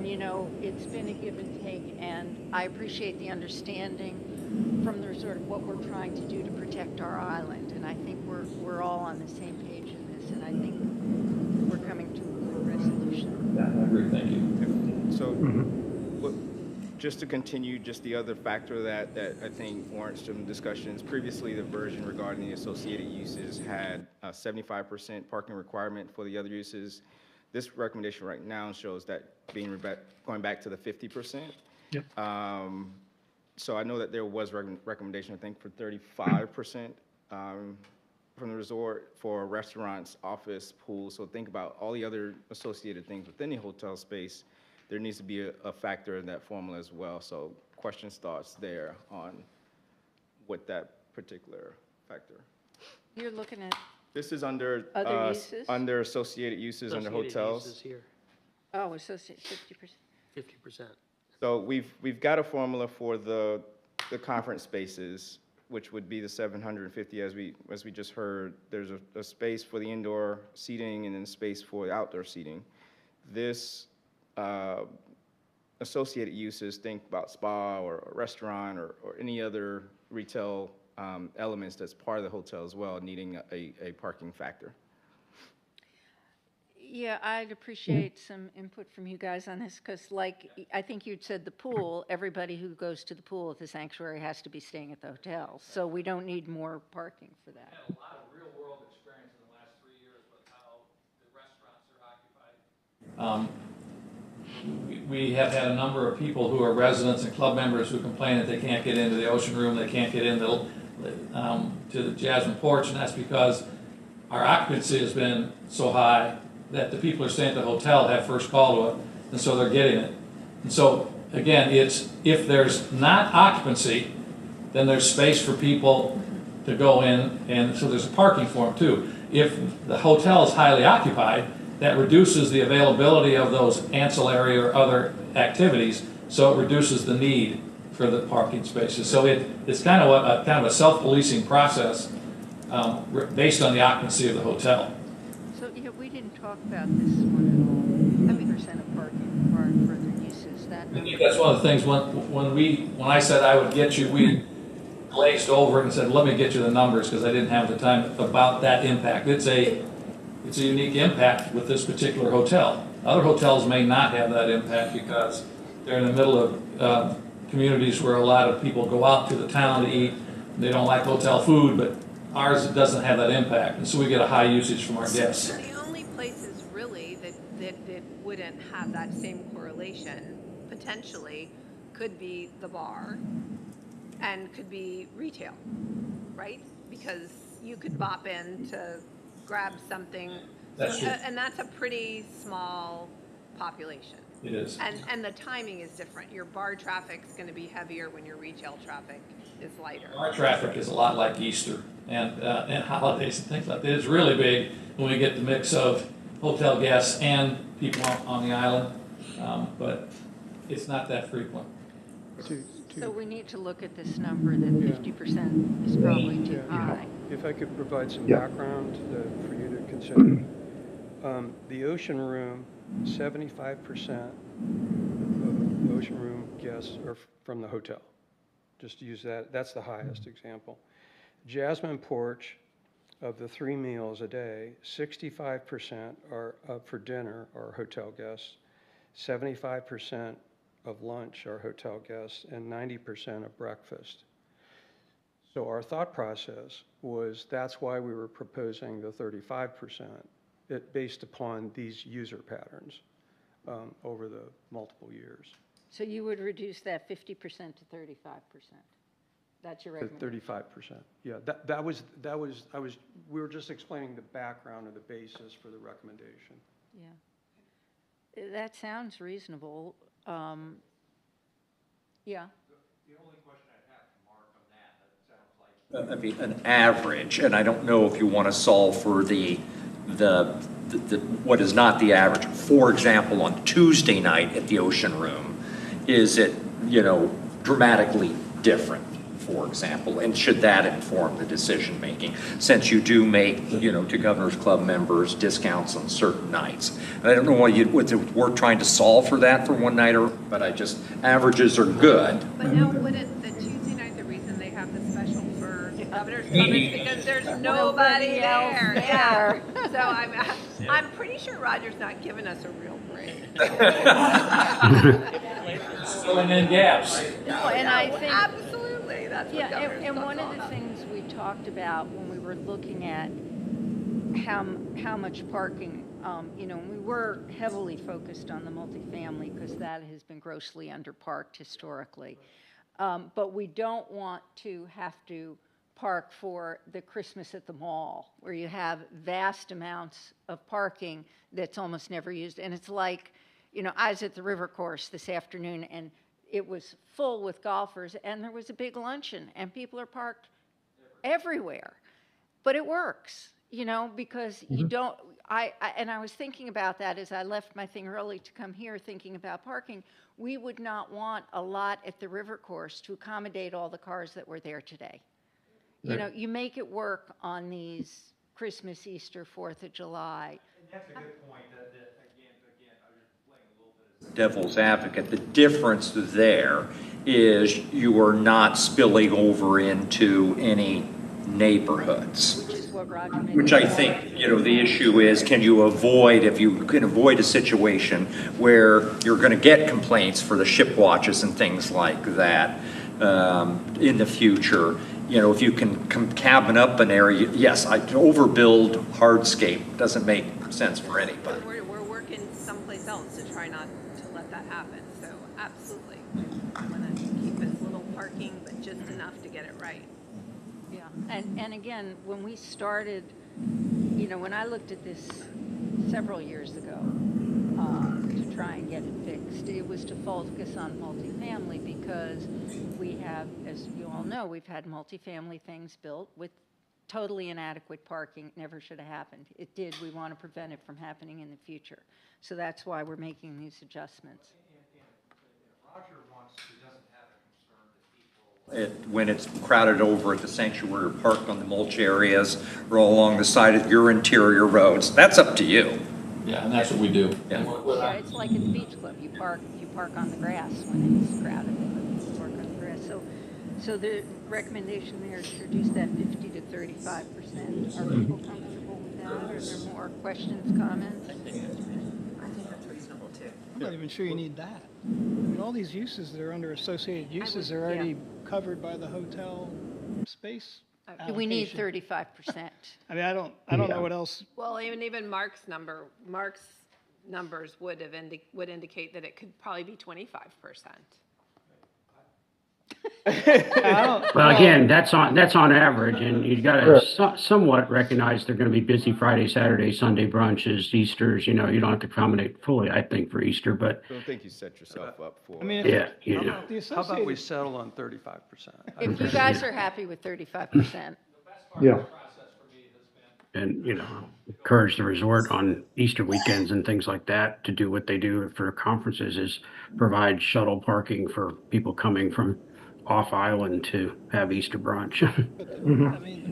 you know, it's been a give and take, and I appreciate the understanding from the resort of what we're trying to do to protect our island, and I think we're all on the same page in this, and I think we're coming to a good resolution. I agree, thank you. So, just to continue, just the other factor that I think warrants some discussions. Previously, the version regarding the associated uses had a 75% parking requirement for the other uses. This recommendation right now shows that going back to the 50%. Yep. So I know that there was recommendation, I think, for 35% from the resort for restaurants, office, pools. So think about all the other associated things within the hotel space. There needs to be a factor in that formula as well. So questions, thoughts there on what that particular factor. You're looking at, This is under Other uses? under associated uses under Associated hotels. uses here, oh, associate 50%. 50%. So we've got a formula for the conference spaces, which would be the 750 as we just heard. There's a space for the indoor seating and then space for the outdoor seating. This associated uses, think about spa or a restaurant or any other retail elements that's part of the hotel as well, needing a parking factor. Yeah, I'd appreciate some input from you guys on this, because like, I think you'd said the pool, everybody who goes to the pool at the sanctuary has to be staying at the hotel, so we don't need more parking for that. Had a lot of real-world experience in the last 3 years with how the restaurants are occupied. We have had a number of people who are residents and club members who complain that they can't get into the ocean room, they can't get into to the Jasmine porch, and that's because our occupancy has been so high that the people who are staying at the hotel have first call to it, and so they're getting it. And so, again, it's if there's not occupancy, then there's space for people to go in, and so there's a parking for them too. If the hotel is highly occupied, that reduces the availability of those ancillary or other activities, so it reduces the need for the parking spaces. So it's kind of a self-policing process based on the occupancy of the hotel. So, yeah, we didn't talk about this one at all, 50% of parking required for other uses, that I think that's one of the things, when I said I would get you, we glazed over it and said, let me get you the numbers, because I didn't have the time about that impact. It's a unique impact with this particular hotel. Other hotels may not have that impact because they're in the middle of communities where a lot of people go out to the town to eat. They don't like hotel food, but ours doesn't have that impact, and so we get a high usage from our guests. The only places really that wouldn't have that same correlation potentially could be the bar and could be retail, right? Because you could bop in to grab something, That's true. and that's a pretty small population. It is. And the timing is different. Your bar traffic's going to be heavier when your retail traffic is lighter. Our traffic is a lot like Easter and holidays and things like that. It's really big when we get the mix of hotel guests and people on the island, but it's not that frequent. So we need to look at this number that 50% is probably too high. If I could provide some Yeah. background for you to consider. The ocean room, 75% of the ocean room guests are from the hotel. Just to use that, that's the highest example. Jasmine Porch, of the 3 meals a day, 65% are for dinner are hotel guests, 75% of lunch are hotel guests, and 90% of breakfast. So our thought process was that's why we were proposing the 35%, based upon these user patterns over the multiple years. So you would reduce that 50% to 35%? That's your recommendation? 35%. Yeah, we were just explaining the background or the basis for the recommendation. Yeah. That sounds reasonable. Yeah. The only question I'd have to Mark on that sounds like. I mean, an average, and I don't know if you want to solve for the what is not the average. For example, on Tuesday night at the Ocean Room, is it, dramatically different, for example? And should that inform the decision-making, since you do make, to Governor's Club members discounts on certain nights? And I don't know whether we're trying to solve for that for one night, but averages are good. But now, wouldn't the Tuesday night, the reason they have the special for Governor's Club is because there's nobody there. Yeah. So I'm pretty sure Roger's not giving us a real break. Filling in gaps. No, and I think. Absolutely, that's what Governor's and Club's one of all the about. things we talked about when we were looking at how much parking, we were heavily focused on the multifamily because that has been grossly underparked historically. But we don't want to have to park for the Christmas at the mall where you have vast amounts of parking that's almost never used. And it's like, I was at the river course this afternoon and it was full with golfers and there was a big luncheon and people are parked everywhere. But it works, because you don't, and I was thinking about that as I left my thing early to come here thinking about parking. We would not want a lot at the river course to accommodate all the cars that were there today. Right. You make it work on these Christmas, Easter, 4th of July. And that's a good point, that again, I was just playing a little bit of Devil's advocate. The difference there is you are not spilling over into any neighborhoods. Which is what Roger made. Which I think, the issue is, if you can avoid a situation where you're going to get complaints for the ship watches and things like that in the future, if you can cabin up an area, yes, overbuild hardscape doesn't make sense for anybody. We're working someplace else to try not to let that happen. So absolutely, I want to keep as little parking, but just enough to get it right. Yeah, and again, when we started, when I looked at this several years ago to try and get it fixed, it was to focus on multifamily because we have, as you all know, we've had multifamily things built with totally inadequate parking. It never should have happened. It did. We want to prevent it from happening in the future. So that's why we're making these adjustments. Roger doesn't have a concern that people. When it's crowded over at the sanctuary or parked on the mulch areas or along the side of your interior roads, that's up to you. Yeah, and that's what we do. Yeah. Yeah, it's like at the beach club. You park on the grass when it's crowded. You park on the grass. So the recommendation there is to reduce that 50 to 35%. Are people comfortable with that? Are there more questions, comments? I think that's reasonable too. I'm not even sure you need that. I mean, all these uses that are under associated uses are already covered by the hotel space. We need allocation. 35%. I mean, I don't know what else. Well, even Mark's numbers would indicate that it could probably be 25%. Well, again, that's on average, and you've got to somewhat recognize they're going to be busy Friday, Saturday, Sunday brunches, Easters. You don't have to accommodate fully, I think, for Easter, but I don't think you set yourself up for. I mean, yeah, you do. How about we settle on 35%? If you guys are happy with 35%. The best part Yeah. of this process for me has been and, you know, encourage the resort on Easter weekends and things like that to do what they do for conferences is provide shuttle parking for people coming from off island to have Easter brunch. But, Mhm. I mean,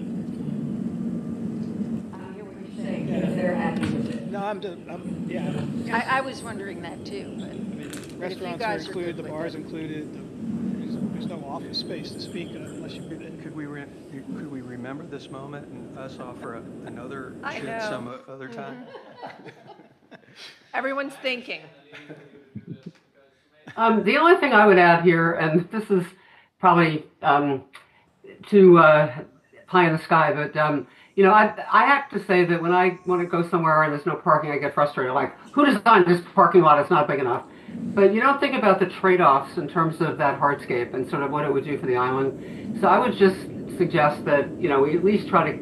I hear what you're saying, if they're happy with it. no, yeah, I was wondering that too, but I mean, but if you restaurants are guys are included, good the with bar's it. included, there's no office space to speak of unless you move in. Could we remember this moment and us offer another I shed know. some other time? Everyone's thinking. The only thing I would add here, and this is probably too pie in the sky, but you know, I have to say that when I want to go somewhere and there's no parking, I get frustrated. Like, who designed this parking lot? It's not big enough. But you don't think about the trade-offs in terms of that hardscape and sort of what it would do for the island. So I would just suggest that, you know, we at least try to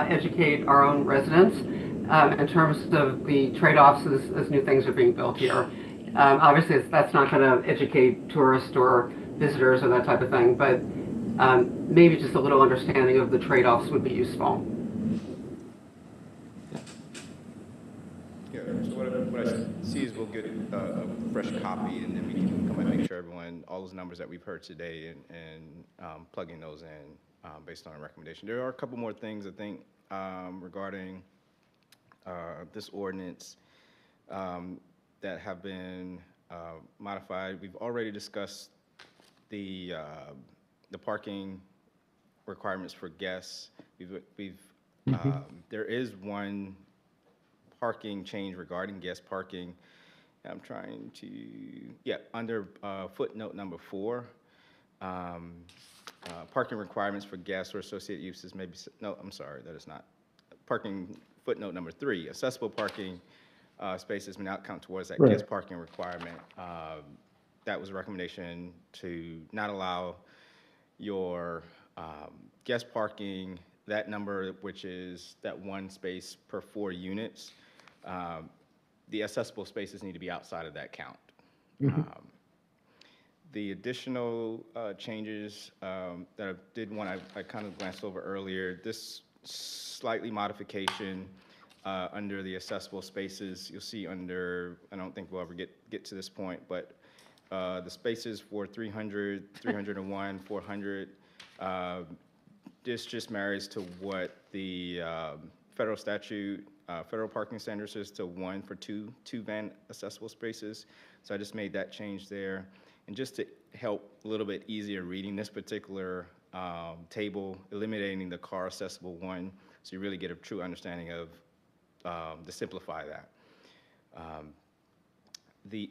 educate our own residents in terms of the trade-offs as new things are being built here. Obviously, that's not going to educate tourists or visitors or that type of thing, but maybe just a little understanding of the trade-offs would be useful. Yeah, so what I see is we'll get a fresh copy, and then we can come and make sure everyone, all those numbers that we've heard today, and plugging those in based on a recommendation. There are a couple more things, I think, regarding this ordinance that have been modified. We've already discussed the parking requirements for guests. There is one parking change regarding guest parking. I'm trying to, under footnote number 4, parking requirements for guests or associated uses may be, no, I'm sorry, that is not. Parking, footnote number 3, accessible parking spaces may not count towards that guest parking requirement. That was a recommendation to not allow your guest parking, that number, which is that one space per 4 units. The accessible spaces need to be outside of that count. The additional changes that I did want, I kind of glanced over earlier, this slightly modification under the accessible spaces, you'll see under, I don't think we'll ever get to this point, but the spaces for 300, 301, 400, this just marries to what the federal statute, federal parking standards is to 1 for 2 van accessible spaces. So I just made that change there. And just to help a little bit easier reading this particular table, eliminating the car accessible 1, so you really get a true understanding of, to simplify that. The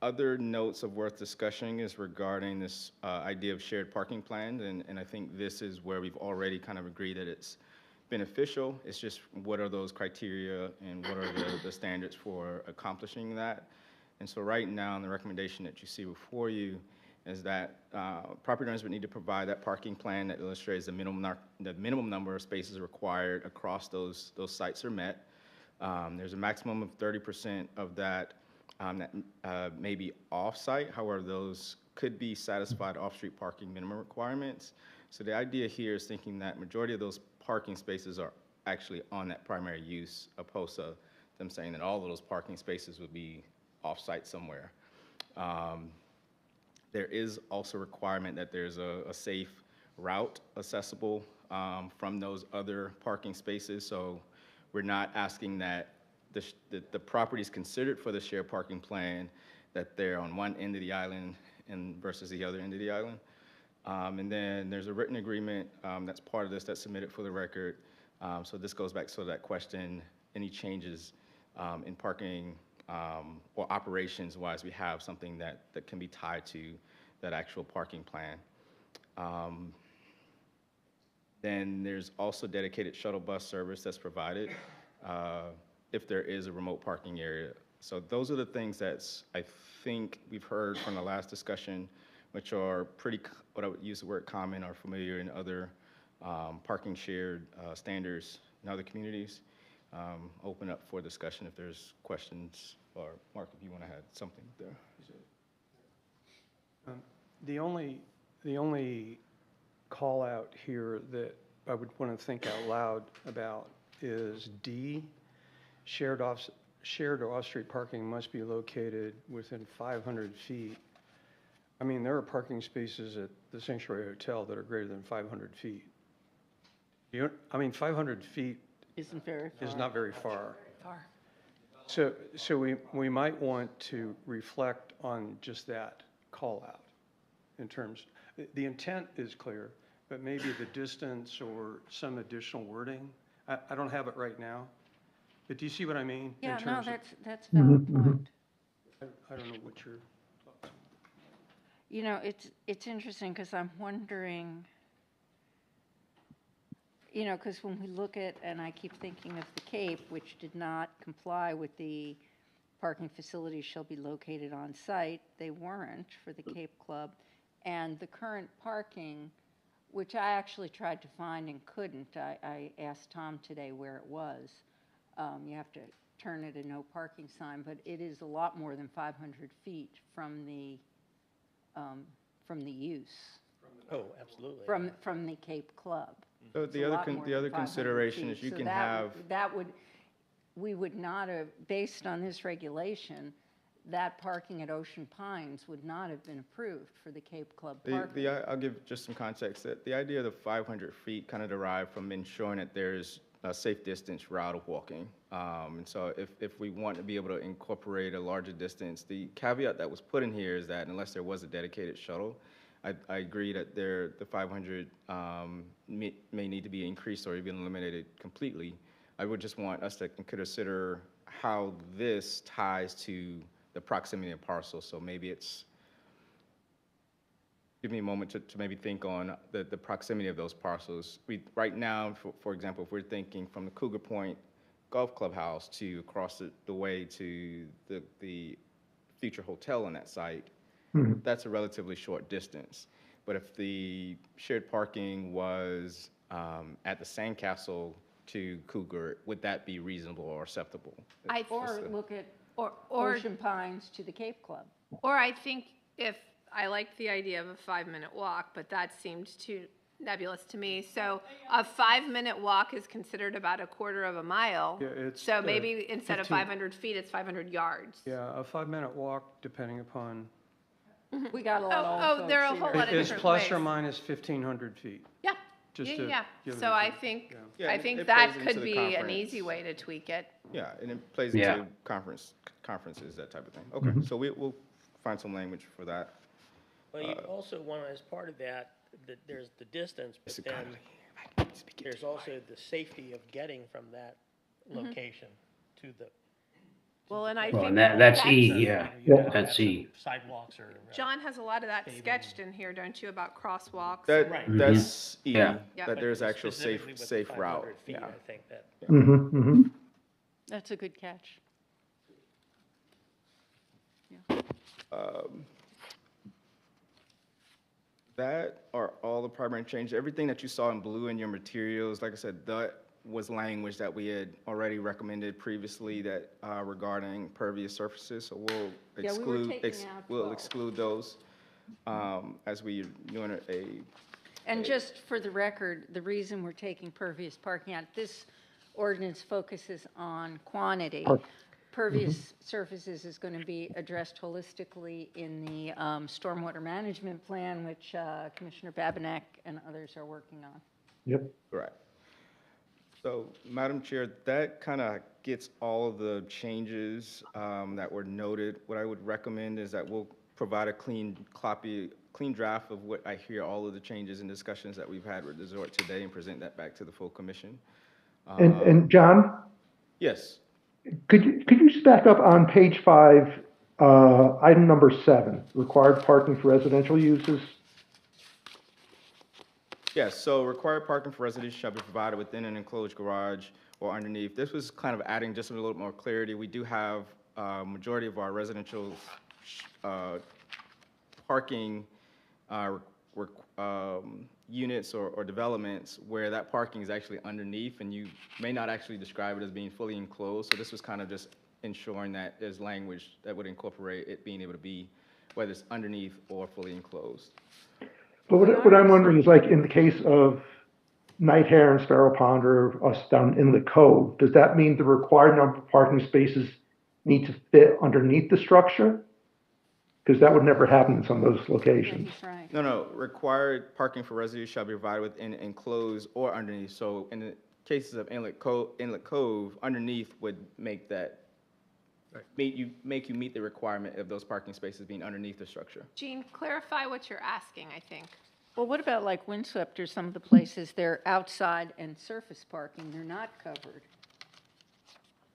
other notes of worth discussing is regarding this idea of shared parking plans, and I think this is where we've already kind of agreed that it's beneficial. It's just what are those criteria and what are the standards for accomplishing that. And so right now, the recommendation that you see before you is that property owners would need to provide that parking plan that illustrates the minimum number of spaces required across those sites are met. There's a maximum of 30% of that that may be off-site. However, those could be satisfied off-street parking minimum requirements. So the idea here is thinking that majority of those parking spaces are actually on that primary use, opposed to them saying that all of those parking spaces would be off-site somewhere. There is also a requirement that there's a safe route accessible from those other parking spaces. So we're not asking that the properties considered for the shared parking plan, that they're on one end of the island and versus the other end of the island. And then there's a written agreement that's part of this that's submitted for the record. So this goes back to that question, any changes in parking or operations-wise, we have something that can be tied to that actual parking plan. Then there's also dedicated shuttle bus service that's provided if there is a remote parking area. So those are the things that I think we've heard from the last discussion, which are pretty, what I would use the word common or familiar in other parking shared standards in other communities. Open up for discussion if there's questions, or Mark, if you want to add something there. The only call out here that I would want to think out loud about is D, shared or off-street parking must be located within 500 feet. I mean, there are parking spaces at the Sanctuary Hotel that are greater than 500 feet. 500 feet Isn't very far. is not very far. Far. So we might want to reflect on just that call out in terms, the intent is clear, but maybe the distance or some additional wording. I don't have it right now, but do you see what I mean? in Yeah, no, terms of- that's a valid Mhm, mhm. point. I don't know what your thoughts are. You know, it's interesting because I'm wondering, you know, because when we look at, and I keep thinking of the Cape, which did not comply with the parking facilities shall be located on site, they weren't for the Cape Club, and the current parking, which I actually tried to find and couldn't. I asked Tom today where it was. You have to turn it a no parking sign, but it is a lot more than 500 feet from the use, Oh, absolutely. from the Cape Club. So It's the a other, lot more the than other 500 consideration is feet. you So can that have, would- That would, we would not have, based on this regulation, that parking at Ocean Pines would not have been approved for the Cape Club parking. I'll give just some context. That the idea of the 500 feet kind of derived from ensuring that there's a safe distance route of walking. And so if we want to be able to incorporate a larger distance, the caveat that was put in here is that unless there was a dedicated shuttle, I agree that the 500 may need to be increased or even eliminated completely. I would just want us to consider how this ties to the proximity of parcels. So maybe it's, give me a moment to maybe think on the proximity of those parcels. Right now, for example, if we're thinking from the Cougar Point Golf Clubhouse to across the way to the future hotel on that site, Mhm. that's a relatively short distance. But if the shared parking was at the Sandcastle to Cougar, would that be reasonable or acceptable? Or look at Or Ocean Pines to the Cape Club. Or I think if, I like the idea of a 5-minute walk, but that seemed too nebulous to me. So a 5-minute walk is considered about a quarter of a mile. Yeah, it's, So maybe instead of 15 500 feet, it's 500 yards. Yeah, a 5-minute walk, depending upon, We got a lot of old there are a folks whole here. lot of is different plus or ways. minus 1,500 feet. Yeah, Just yeah, to yeah. give it So a- I think, Yeah, I it think plays that into could the be an conference. easy way to tweak it. Yeah, and it plays Yeah. into conferences, that type of thing. Okay, so we'll find some language for that. Well, you also want, as part of that, that there's the distance, but then there's also the safety of getting from that location to the. Well, and I Well, think and that's E, So, yeah, you know, that's have E. some Sidewalks or. John has a lot of that Paving. sketched in here, don't you, about crosswalks? That, Right. that's E, Yeah. Yeah. that but there's actual specifically with the safe route. 500 feet, Yeah. I think that. Mhm, mhm. That's a good catch. That are all the primary changes. Everything that you saw in blue in your materials, like I said, that was language that we had already recommended previously that regarding pervious surfaces. So we'll Yeah, we were exclude, taking out we'll 12. exclude those as we doing a. And just for the record, the reason we're taking pervious parking out, this ordinance focuses on quantity. Pervious surfaces is going to be addressed holistically in the stormwater management plan, which Commissioner Babinek and others are working on. Yep. Right. So, Madam Chair, that kind of gets all of the changes that were noted. What I would recommend is that we'll provide a clean draft of what I hear all of the changes and discussions that we've had with Resort today and present that back to the full commission. And John, Yes. could you just back up on page 5, item number 7, required parking for residential uses? Yes, so required parking for residents shall be provided within an enclosed garage or underneath. This was kind of adding just a little more clarity. We do have majority of our residential parking units or developments where that parking is actually underneath, and you may not actually describe it as being fully enclosed. So this was kind of just ensuring that there's language that would incorporate it being able to be, whether it's underneath or fully enclosed. But what I'm wondering is, like, in the case of Night Hare and Sparrow Pond or us down Inlet Cove, does that mean the required number of parking spaces need to fit underneath the structure? Because that would never happen in some of those locations. He's right. No, required parking for residents shall be provided within enclosed or underneath. So in the cases of Inlet Cove, underneath would make that, make you meet the requirement of those parking spaces being underneath the structure. Jean, clarify what you're asking, I think. Well, what about like Windswept or some of the places, they're outside and surface parking, they're not covered?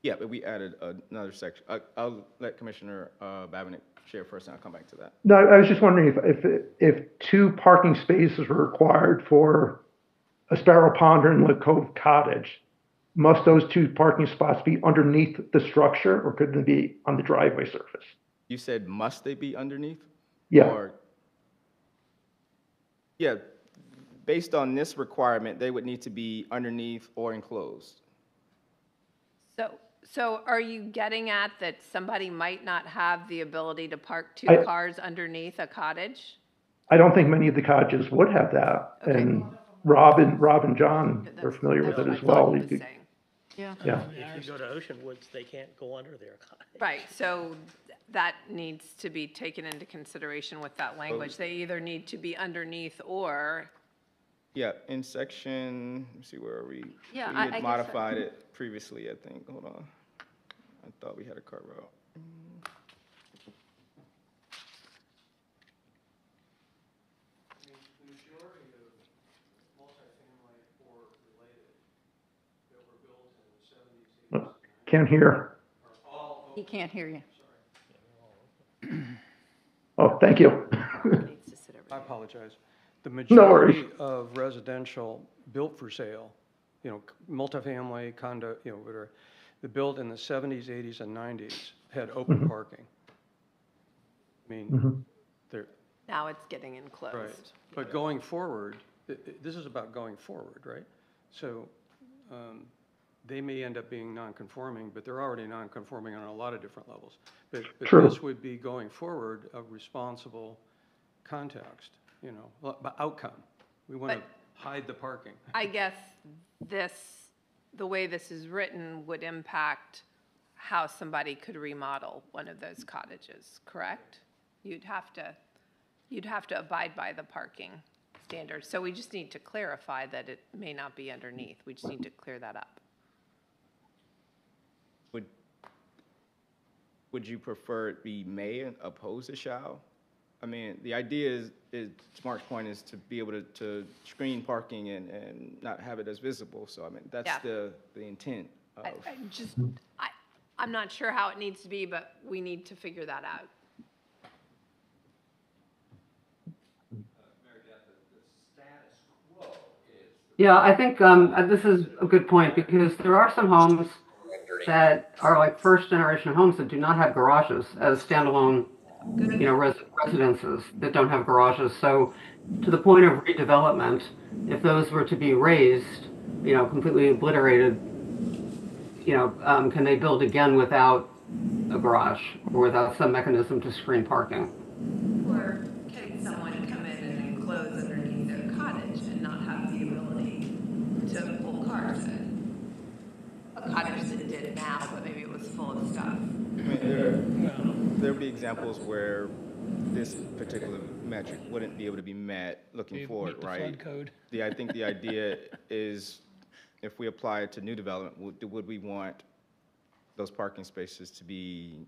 Yeah, but we added another section. I'll let Commissioner Babineck share first, and I'll come back to that. No, I was just wondering if 2 parking spaces were required for a Sparrow Pond or Inlet Cove cottage, must those 2 parking spots be underneath the structure, or could they be on the driveway surface? You said, must they be underneath? Yeah. Or, yeah, based on this requirement, they would need to be underneath or enclosed. So are you getting at that somebody might not have the ability to park 2 cars underneath a cottage? I don't think many of the cottages would have that. Okay. And Rob and John are familiar with it as well. You could- Yeah. Yeah. If you go to Ocean Woods, they can't go under their cottage. Right, so that needs to be taken into consideration with that language. They either need to be underneath or, Yeah, in section, let me see, where are we? Yeah, We I had guess modified it previously, I think. Hold on. I thought we had a carve out. The majority of multifamily or related that were built in the 70s, 80s, Can't hear. He can't hear you. Oh, thank you. I apologize. The No worries. majority of residential built for sale, multifamily, condo, whatever, the built in the 70s, 80s, and 90s had open parking. I mean, they're, now it's getting enclosed. right. But going forward, this is about going forward, right? So they may end up being non-conforming, but they're already non-conforming on a lot of different levels. But True. this would be going forward a responsible context, outcome. We want to But- hide the parking. I guess the way this is written would impact how somebody could remodel one of those cottages, correct? You'd have to abide by the parking standards. So we just need to clarify that it may not be underneath. We just need to clear that up. Would you prefer it be may and opposed to shall? I mean, the idea is to Mark's point, is to be able to screen parking and not have it as visible. So, I mean, that's Yeah. the intent of. I'm not sure how it needs to be, but we need to figure that out. Yeah, I think this is a good point because there are some homes that are like first generation homes that do not have garages as standalone, residences that don't have garages. So to the point of redevelopment, if those were to be razed, completely obliterated, can they build again without a garage or without some mechanism to screen parking? Or can someone come in and enclose underneath their cottage and not have the ability to pull cars in? A cottage that did now, but maybe it was full of stuff. I mean, there would be examples where this particular metric wouldn't be able to be met looking forward, right? Flood code. I think the idea is, if we apply it to new development, would we want those parking spaces to be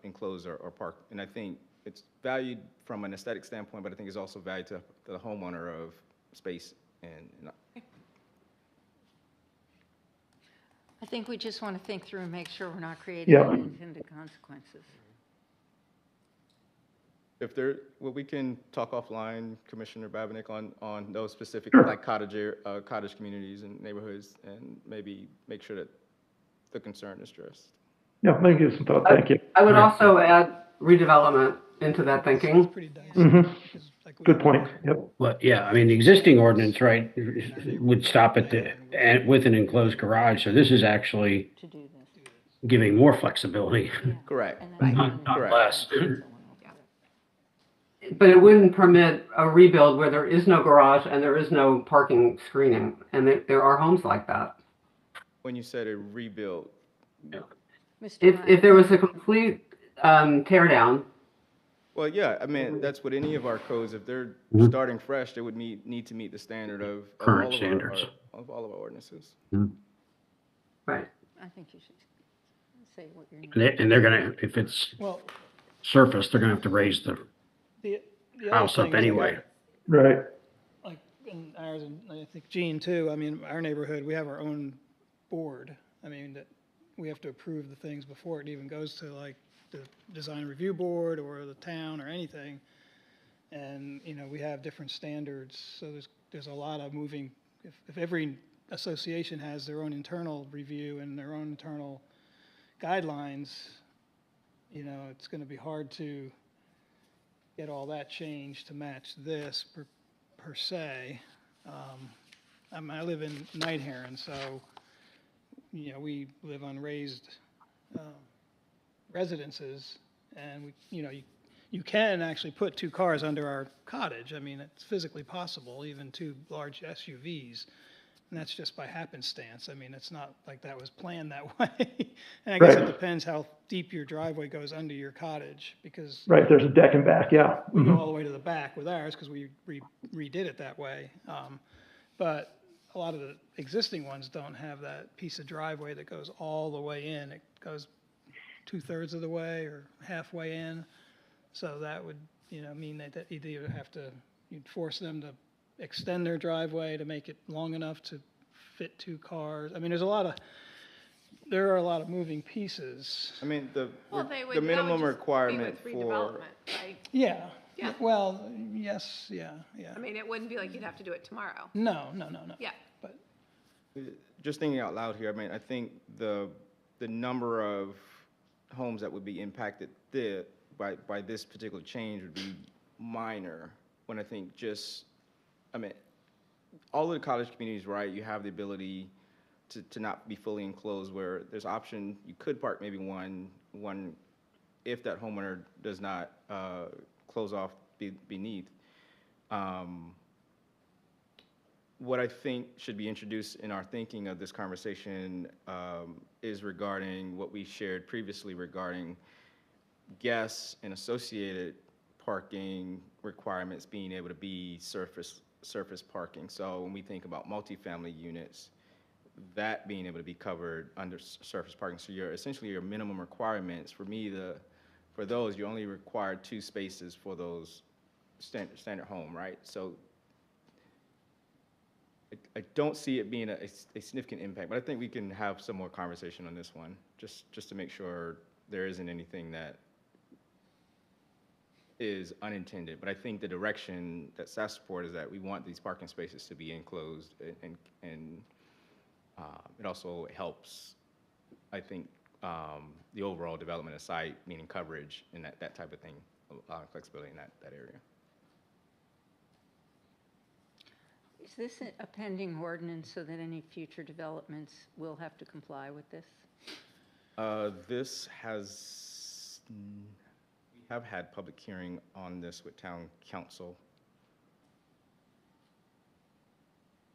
enclosed or parked? And I think it's valued from an aesthetic standpoint, but I think it's also valued to the homeowner of space and I think we just want to think through and make sure we're not creating Yeah. unintended consequences. we can talk offline, Commissioner Babineck, on those specific, Sure. like cottage communities and neighborhoods, and maybe make sure that the concern is addressed. Yeah, let me give some thought. Thank you. I would also add redevelopment into that thinking. Pretty dicey. Mhm. Good point. Yep. Well, yeah, I mean, the existing ordinance, right, would stop at with an enclosed garage, so this is actually To do this. giving more flexibility, Correct. And then- not Correct. less. but it wouldn't permit a rebuild where there is no garage and there is no parking screening, and there are homes like that. When you said a rebuild, Mr. If there was a complete tear down, well, yeah, I mean, that's what any of our codes, if they're Mhm. starting fresh, they would need to meet the standard of Current all of standards. of all of our ordinances. right? I think you should say what your name And they're gonna, if it's Well, surface, they're gonna have to raise the the other house up thing is, anyway. Right. like in ours, and I think Gene too, I mean, our neighborhood, we have our own board. I mean, that we have to approve the things before it even goes to like the design review board or the town or anything. And, you know, we have different standards, so there's a lot of moving, if every association has their own internal review and their own internal guidelines, you know, it's gonna be hard to get all that changed to match this per se. I mean, I live in Night Heron, so, you know, we live on raised residences, and we, you know, you can actually put 2 cars under our cottage. I mean, it's physically possible, even 2 large SUVs, and that's just by happenstance. I mean, it's not like that was planned that way. And I guess it Right. depends how deep your driveway goes under your cottage, because Right, there's a deck in back, yeah. we go Mhm. all the way to the back with ours because we redid it that way. But a lot of the existing ones don't have that piece of driveway that goes all the way in. It goes 2/3 of the way or halfway in. So that would, you know, mean that you'd either have to, you'd force them to extend their driveway to make it long enough to fit 2 cars. I mean, there are a lot of moving pieces. I mean, Well, they would, the that minimum would just requirement be with for, redevelopment, right? Yeah. Yeah. Well, yes, yeah. I mean, it wouldn't be like you'd have to do it tomorrow. No. Yeah. But just thinking out loud here, I mean, I think the number of homes that would be impacted by this particular change would be minor, when I think just, I mean, all of the college communities, right, you have the ability to not be fully enclosed, where there's option, you could park maybe one if that homeowner does not close off beneath. What I think should be introduced in our thinking of this conversation is regarding what we shared previously regarding guests and associated parking requirements being able to be surface parking. So when we think about multifamily units, that being able to be covered under surface parking. So essentially your minimum requirements, for me, for those, you only require 2 spaces for those standard home, right? So I don't see it being a significant impact, but I think we can have some more conversation on this one, just to make sure there isn't anything that is unintended. But I think the direction that staff support is that we want these parking spaces to be enclosed, and it also helps, I think, the overall development of site, meaning coverage and that type of thing, a lot of flexibility in that area. Is this a pending ordinance so that any future developments will have to comply with this? This has, we have had public hearing on this with town council.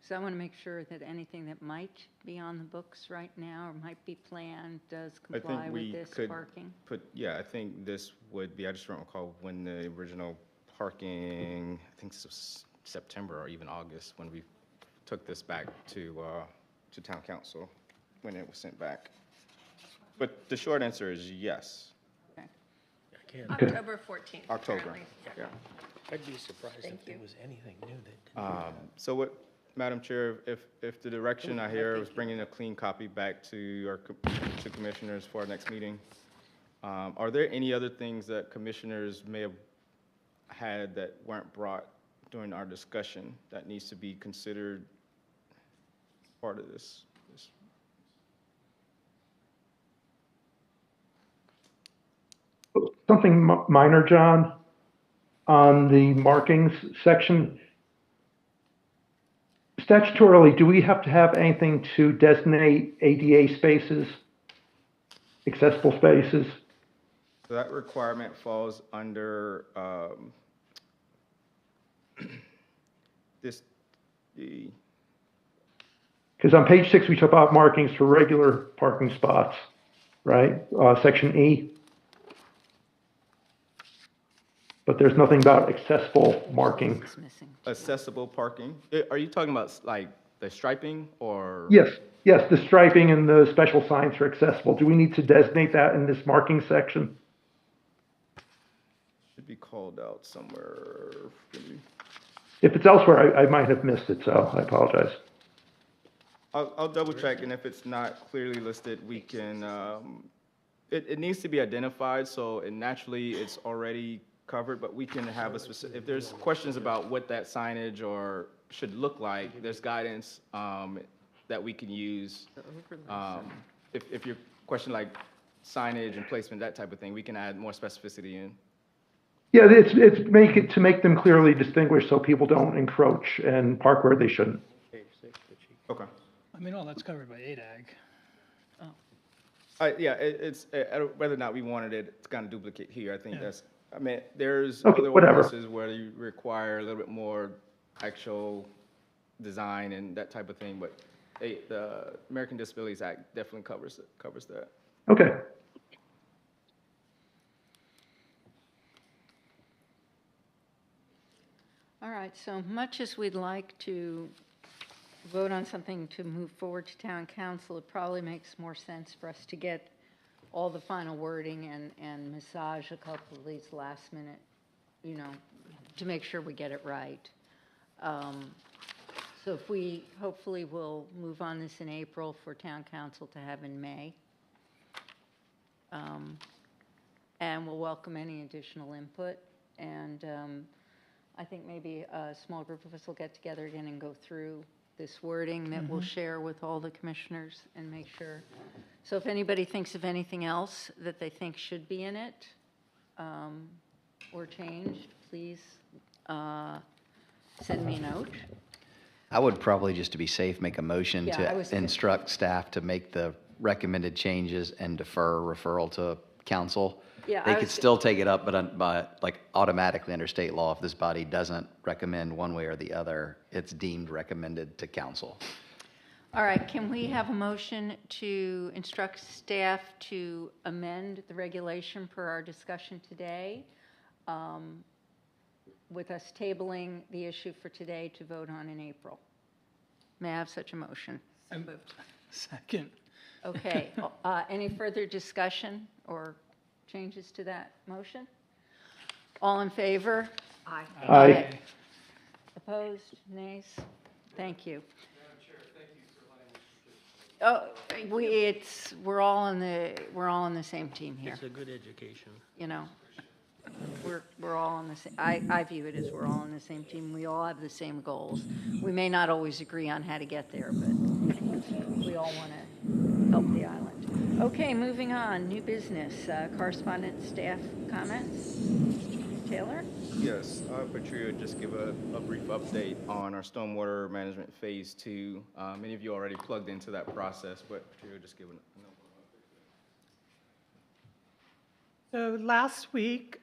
So I want to make sure that anything that might be on the books right now or might be planned does comply with this parking? I think this would be, I just don't recall when the original parking, I think this was September or even August, when we took this back to town council, when it was sent back. But the short answer is yes. Okay. I can't, October 14th. October, apparently. yeah. I'd be surprised Thank if there you. was anything new that. So what, Madam Chair, if the direction I hear is bringing a clean copy back to to commissioners for our next meeting, are there any other things that commissioners may have had that weren't brought during our discussion that needs to be considered part of this? Something minor, John, on the markings section. Statutorily, do we have to have anything to designate ADA spaces, accessible spaces? So that requirement falls under This, the, Because on page 6, we talk about markings for regular parking spots, right? Section E. But there's nothing about accessible marking. It's missing. accessible parking, are you talking about like the striping or? Yes, the striping and the special signs for accessible. Do we need to designate that in this marking section? Should be called out somewhere. If it's elsewhere, I might have missed it, so I apologize. I'll double check, and if it's not clearly listed, we can, it needs to be identified, so it naturally it's already covered, but we can have a specific, if there's questions about what that signage or should look like, there's guidance that we can use. If your question like signage and placement, that type of thing, we can add more specificity in. Yeah, it's to make them clearly distinguished so people don't encroach and park where they shouldn't. Okay. I mean, all that's covered by ADAG. Yeah, whether or not we wanted it to kind of duplicate here, I think that's, I mean, there's Okay, other whatever. ordinances where you require a little bit more actual design and that type of thing, but the American Disabilities Act definitely covers that. Okay. All right, so much as we'd like to vote on something to move forward to town council, it probably makes more sense for us to get all the final wording and massage a couple of these last minute, you know, to make sure we get it right. So if we, hopefully we'll move on this in April for town council to have in May. And we'll welcome any additional input. And I think maybe a small group of us will get together again and go through this wording that we'll share with all the commissioners and make sure. So if anybody thinks of anything else that they think should be in it or changed, please send me a note. I would probably, just to be safe, make a motion Yeah, I was to gonna- instruct staff to make the recommended changes and defer referral to council. Yeah, They I could was- still take it up, but like automatically under state law, if this body doesn't recommend one way or the other, it's deemed recommended to council. All right, can we have a motion to instruct staff to amend the regulation per our discussion today, with us tabling the issue for today to vote on in April? May I have such a motion? Second. Okay, any further discussion or changes to that motion? All in favor? Aye. Aye. Opposed? Nays? Thank you. Oh, we're all on the same team here. It's a good education. You know, we're all on the same, I view it as we're all on the same team. We all have the same goals. We may not always agree on how to get there, but we all want to help the island. Okay, moving on, new business, correspondence, staff comments. Taylor? Yes, Patricia, just give a brief update on our stormwater management phase 2. Many of you already plugged into that process, but Patricia, just give an So last week,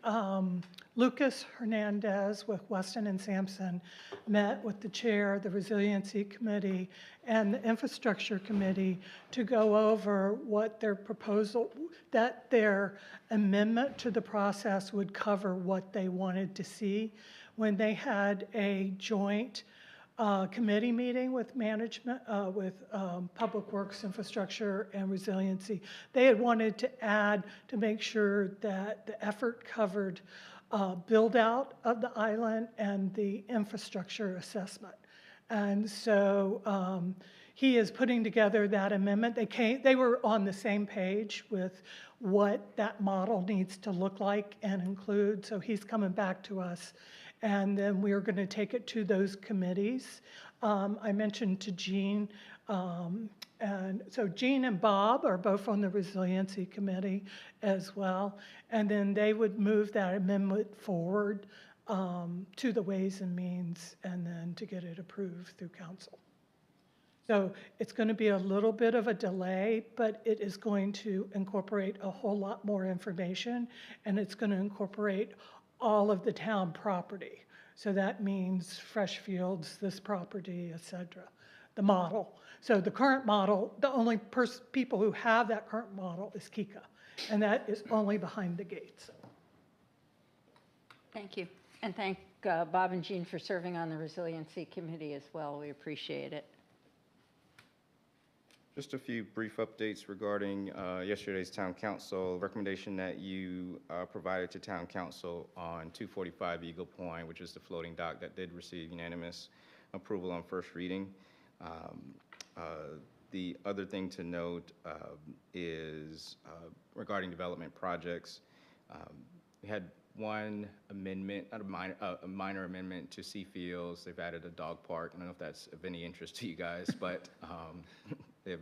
Lucas Hernandez with Weston and Sampson met with the chair of the Resiliency Committee and the Infrastructure Committee to go over what their proposal, that their amendment to the process would cover what they wanted to see. When they had a joint committee meeting with management, with Public Works, Infrastructure, and Resiliency, they had wanted to add to make sure that the effort covered build out of the island and the infrastructure assessment. And so he is putting together that amendment. They were on the same page with what that model needs to look like and include. So he's coming back to us. And then we're going to take it to those committees. I mentioned to Jean, and so Jean and Bob are both on the Resiliency Committee as well. And then they would move that amendment forward to the Ways and Means and then to get it approved through council. So it's going to be a little bit of a delay, but it is going to incorporate a whole lot more information, and it's going to incorporate all of the town property. So that means fresh fields, this property, et cetera, the model. So the current model, the only people who have that current model is Kika, and that is only behind the gates. Thank you. And thank Bob and Jean for serving on the Resiliency Committee as well. We appreciate it. Just a few brief updates regarding yesterday's town council recommendation that you provided to town council on 245 Eagle Point, which is the floating dock that did receive unanimous approval on first reading. The other thing to note is regarding development projects. We had one amendment, not a minor amendment to Sea Fields. They've added a dog park. I don't know if that's of any interest to you guys, but they've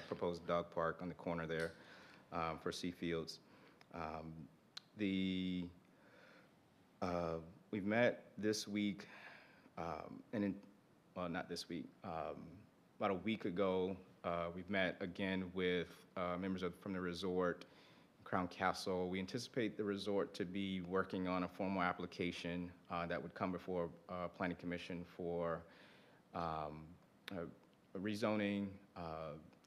proposed a dog park on the corner there for Sea Fields. We've met this week, well, not this week, about a week ago, we've met again with members from the resort, Crown Castle. We anticipate the resort to be working on a formal application that would come before Planning Commission for a rezoning,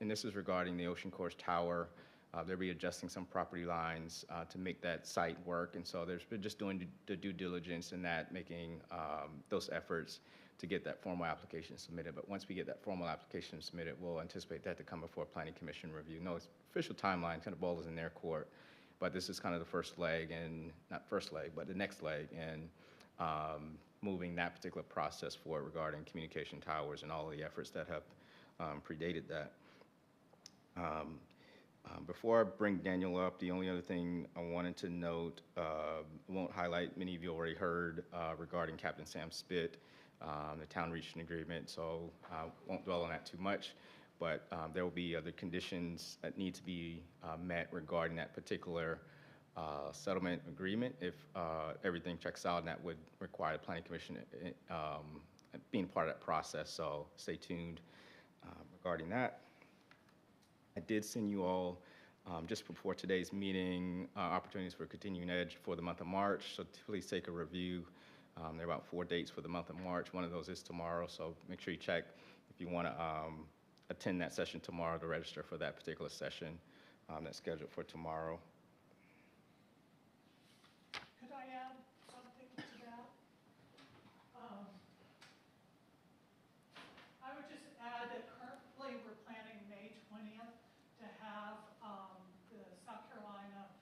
and this is regarding the Ocean Course Tower. They'll be adjusting some property lines to make that site work, and so they're just doing the due diligence in that, making those efforts to get that formal application submitted. But once we get that formal application submitted, we'll anticipate that to come before Planning Commission review. No official timeline, kind of ball is in their court, but this is kind of the first leg, and not first leg, but the next leg, and moving that particular process forward regarding communication towers and all of the efforts that have predated that. Before I bring Daniel up, the only other thing I wanted to note, I won't highlight, many of you already heard regarding Captain Sam Spit. The town reached an agreement, so I won't dwell on that too much, but there will be other conditions that need to be met regarding that particular settlement agreement. If everything checks out, and that would require the Planning Commission being part of that process, so stay tuned regarding that. I did send you all, just before today's meeting, opportunities for continuing edge for the month of March, so please take a review. There are about 4 dates for the month of March. One of those is tomorrow, so make sure you check if you want to attend that session tomorrow to register for that particular session that's scheduled for tomorrow. Could I add something to that? I would just add that currently we're planning May 20th to have the South Carolina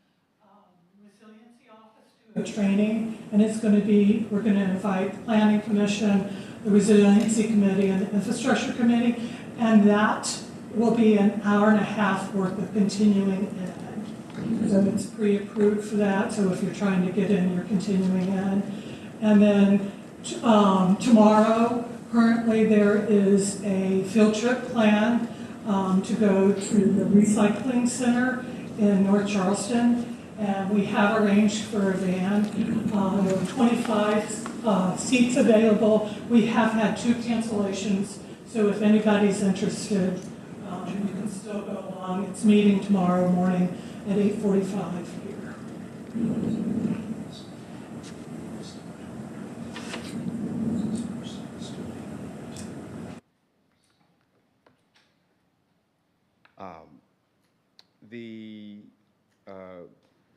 Resiliency Office do a training, and it's going to be, we're going to invite the Planning Commission, the Resiliency Committee, and the Infrastructure Committee, and that will be an hour-and-a-half worth of continuing ed. So it's pre-approved for that, so if you're trying to get in your continuing ed. And then tomorrow, currently there is a field trip plan to go to the recycling center in North Charleston, and we have arranged for a van. There are 25 seats available. We have had 2 cancellations, so if anybody's interested, you can still go along. It's meeting tomorrow morning at 8:45 here.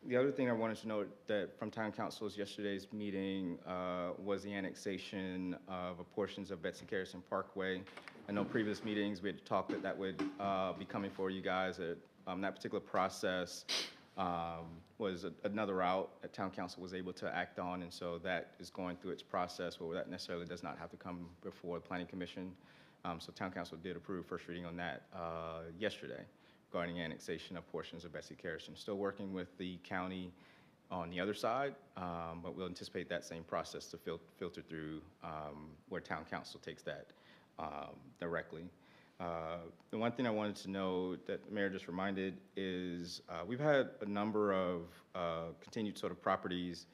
The other thing I wanted to note that from Town Council's yesterday's meeting was the annexation of portions of Betsy Carrison Parkway. I know previous meetings we had talked that would be coming for you guys. That particular process was another route that Town Council was able to act on, and so that is going through its process, but that necessarily does not have to come before the Planning Commission. So Town Council did approve first reading on that yesterday, regarding annexation of portions of Betsy Carrison. Still working with the county on the other side, but we'll anticipate that same process to filter through where Town Council takes that directly. The one thing I wanted to know that the mayor just reminded is we've had a number of continued sort of properties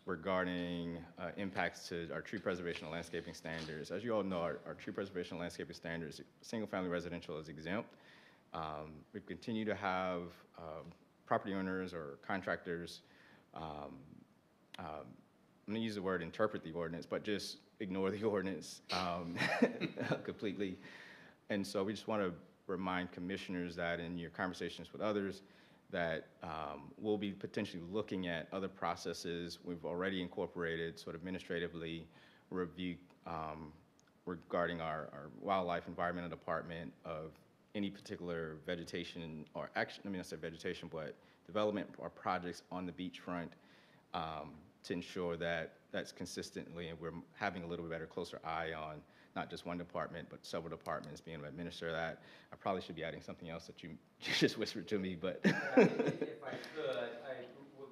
regarding impacts to our tree preservation and landscaping standards. As you all know, our tree preservation and landscaping standards, single-family residential is exempt. We continue to have property owners or contractors I'm gonna use the word interpret the ordinance, but just ignore the ordinance completely. And so we just want to remind commissioners that in your conversations with others, that we'll be potentially looking at other processes we've already incorporated sort of administratively review regarding our wildlife environmental department of any particular vegetation or action, I mean, I said vegetation, but development or projects on the beachfront to ensure that that's consistently, and we're having a little bit better, closer eye on not just one department, but several departments being able to administer that. I probably should be adding something else that you just whispered to me, but. If I could, I would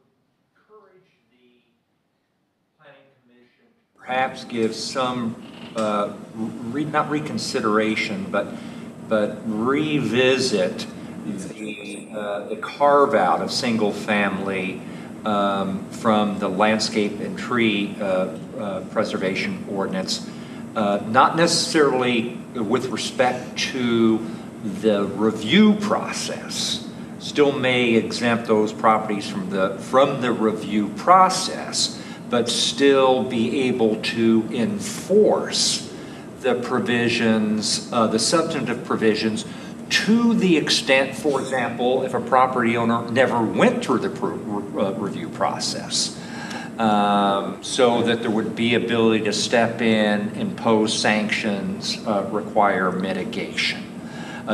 encourage the planning commission perhaps give some, not reconsideration, but revisit the carve out of single family from the landscape and tree preservation ordinance. Not necessarily with respect to the review process, still may exempt those properties from the review process, but still be able to enforce the provisions, the substantive provisions, to the extent, for example, if a property owner never went through the review process. So that there would be ability to step in, impose sanctions, require mitigation.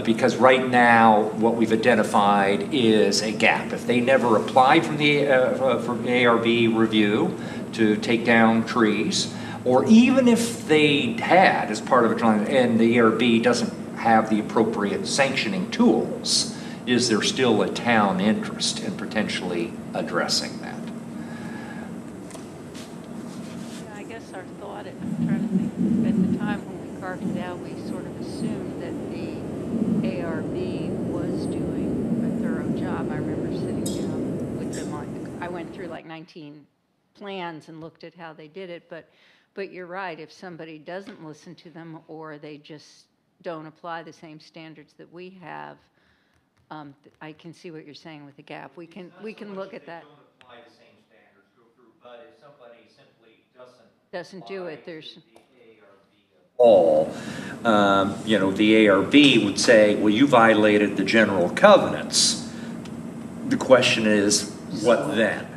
Because right now, what we've identified is a gap. If they never applied from the ARB review to take down trees, or even if they had as part of a plan and the ARB doesn't have the appropriate sanctioning tools, is there still a town interest in potentially addressing that? I guess our thought, I'm trying to think, at the time when we carved it out, we sort of assumed that the ARB was doing a thorough job. I remember sitting down with them I went through like 19 plans and looked at how they did it, but you're right, if somebody doesn't listen to them or they just don't apply the same standards that we have, I can see what you're saying with the gap. We can look at that. Don't apply the same standards, go through, but if somebody simply Doesn't do it, there's. All, you know, the ARB would say, well, you violated the general covenants. The question is, what then?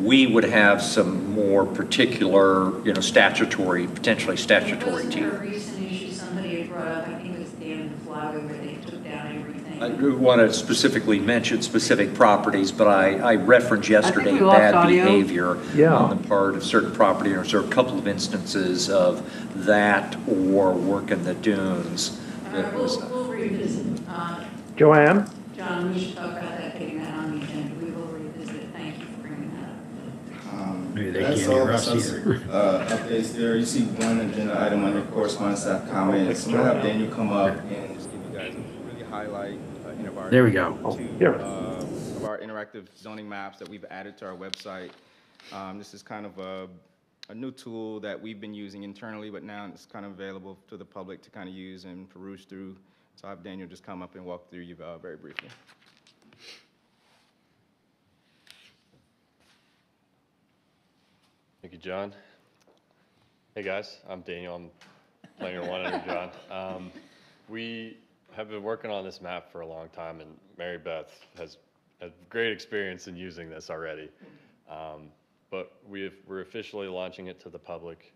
We would have some more particular, you know, potentially statutory Wasn't there a recent issue somebody had brought up, I think it was Dan and Flower, where they took down everything? I do want to specifically mention specific properties, but I referenced yesterday we lost bad audio. behavior on the part of certain property owners. There are a couple of instances of that or work in the dunes. That was, We'll revisit. Joanne? John, we should talk about that, getting that on the agenda. We will revisit. Thank you for bringing that up. Maybe they That's can't hear all us that's either. updates there. You see one agenda item under correspondence staff comments. I'm gonna have Daniel come up and just give you guys a really highlight of our. There we go. Of our interactive zoning maps that we've added to our website. This is kind of a new tool that we've been using internally, but now it's kind of available to the public to kind of use and peruse through. So I'll have Daniel just come up and walk through you very briefly. Thank you, John. Hey guys, I'm Daniel. I'm Planner One under John. We have been working on this map for a long time, and Mary Beth has great experience in using this already. But we're officially launching it to the public.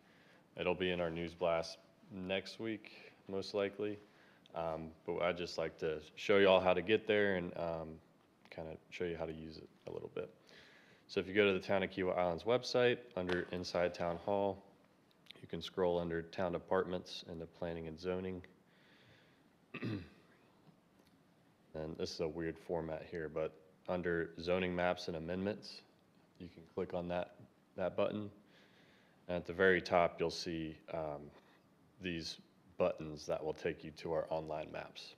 It'll be in our news blast next week, most likely. But I'd just like to show you all how to get there and kind of show you how to use it a little bit. So if you go to the Town of Kiawah Island's website, under Inside Town Hall, you can scroll under Town Departments into Planning and Zoning. And this is a weird format here, but under Zoning Maps and Amendments, you can click on that button. And at the very top, you'll see these buttons that will take you to our online maps.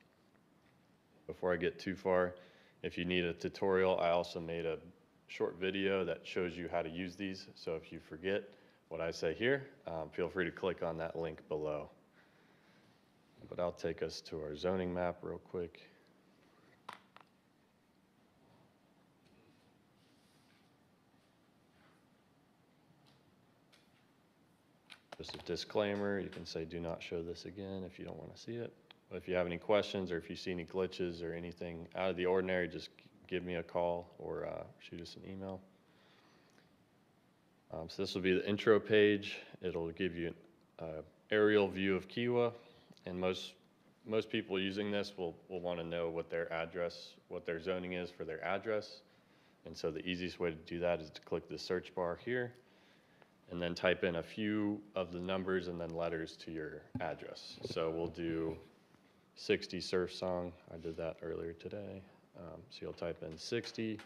Before I get too far, if you need a tutorial, I also made a short video that shows you how to use these. So if you forget what I say here, feel free to click on that link below. But I'll take us to our zoning map real quick. Just a disclaimer, you can say do not show this again if you don't want to see it. But if you have any questions or if you see any glitches or anything out of the ordinary, just give me a call or shoot us an email. So this will be the intro page. It'll give you an aerial view of Kiowa, and most people using this will want to know what their address, what their zoning is for their address. And so the easiest way to do that is to click the search bar here and then type in a few of the numbers and then letters to your address. So we'll do 60 Surf Song. I did that earlier today. So you'll type in 60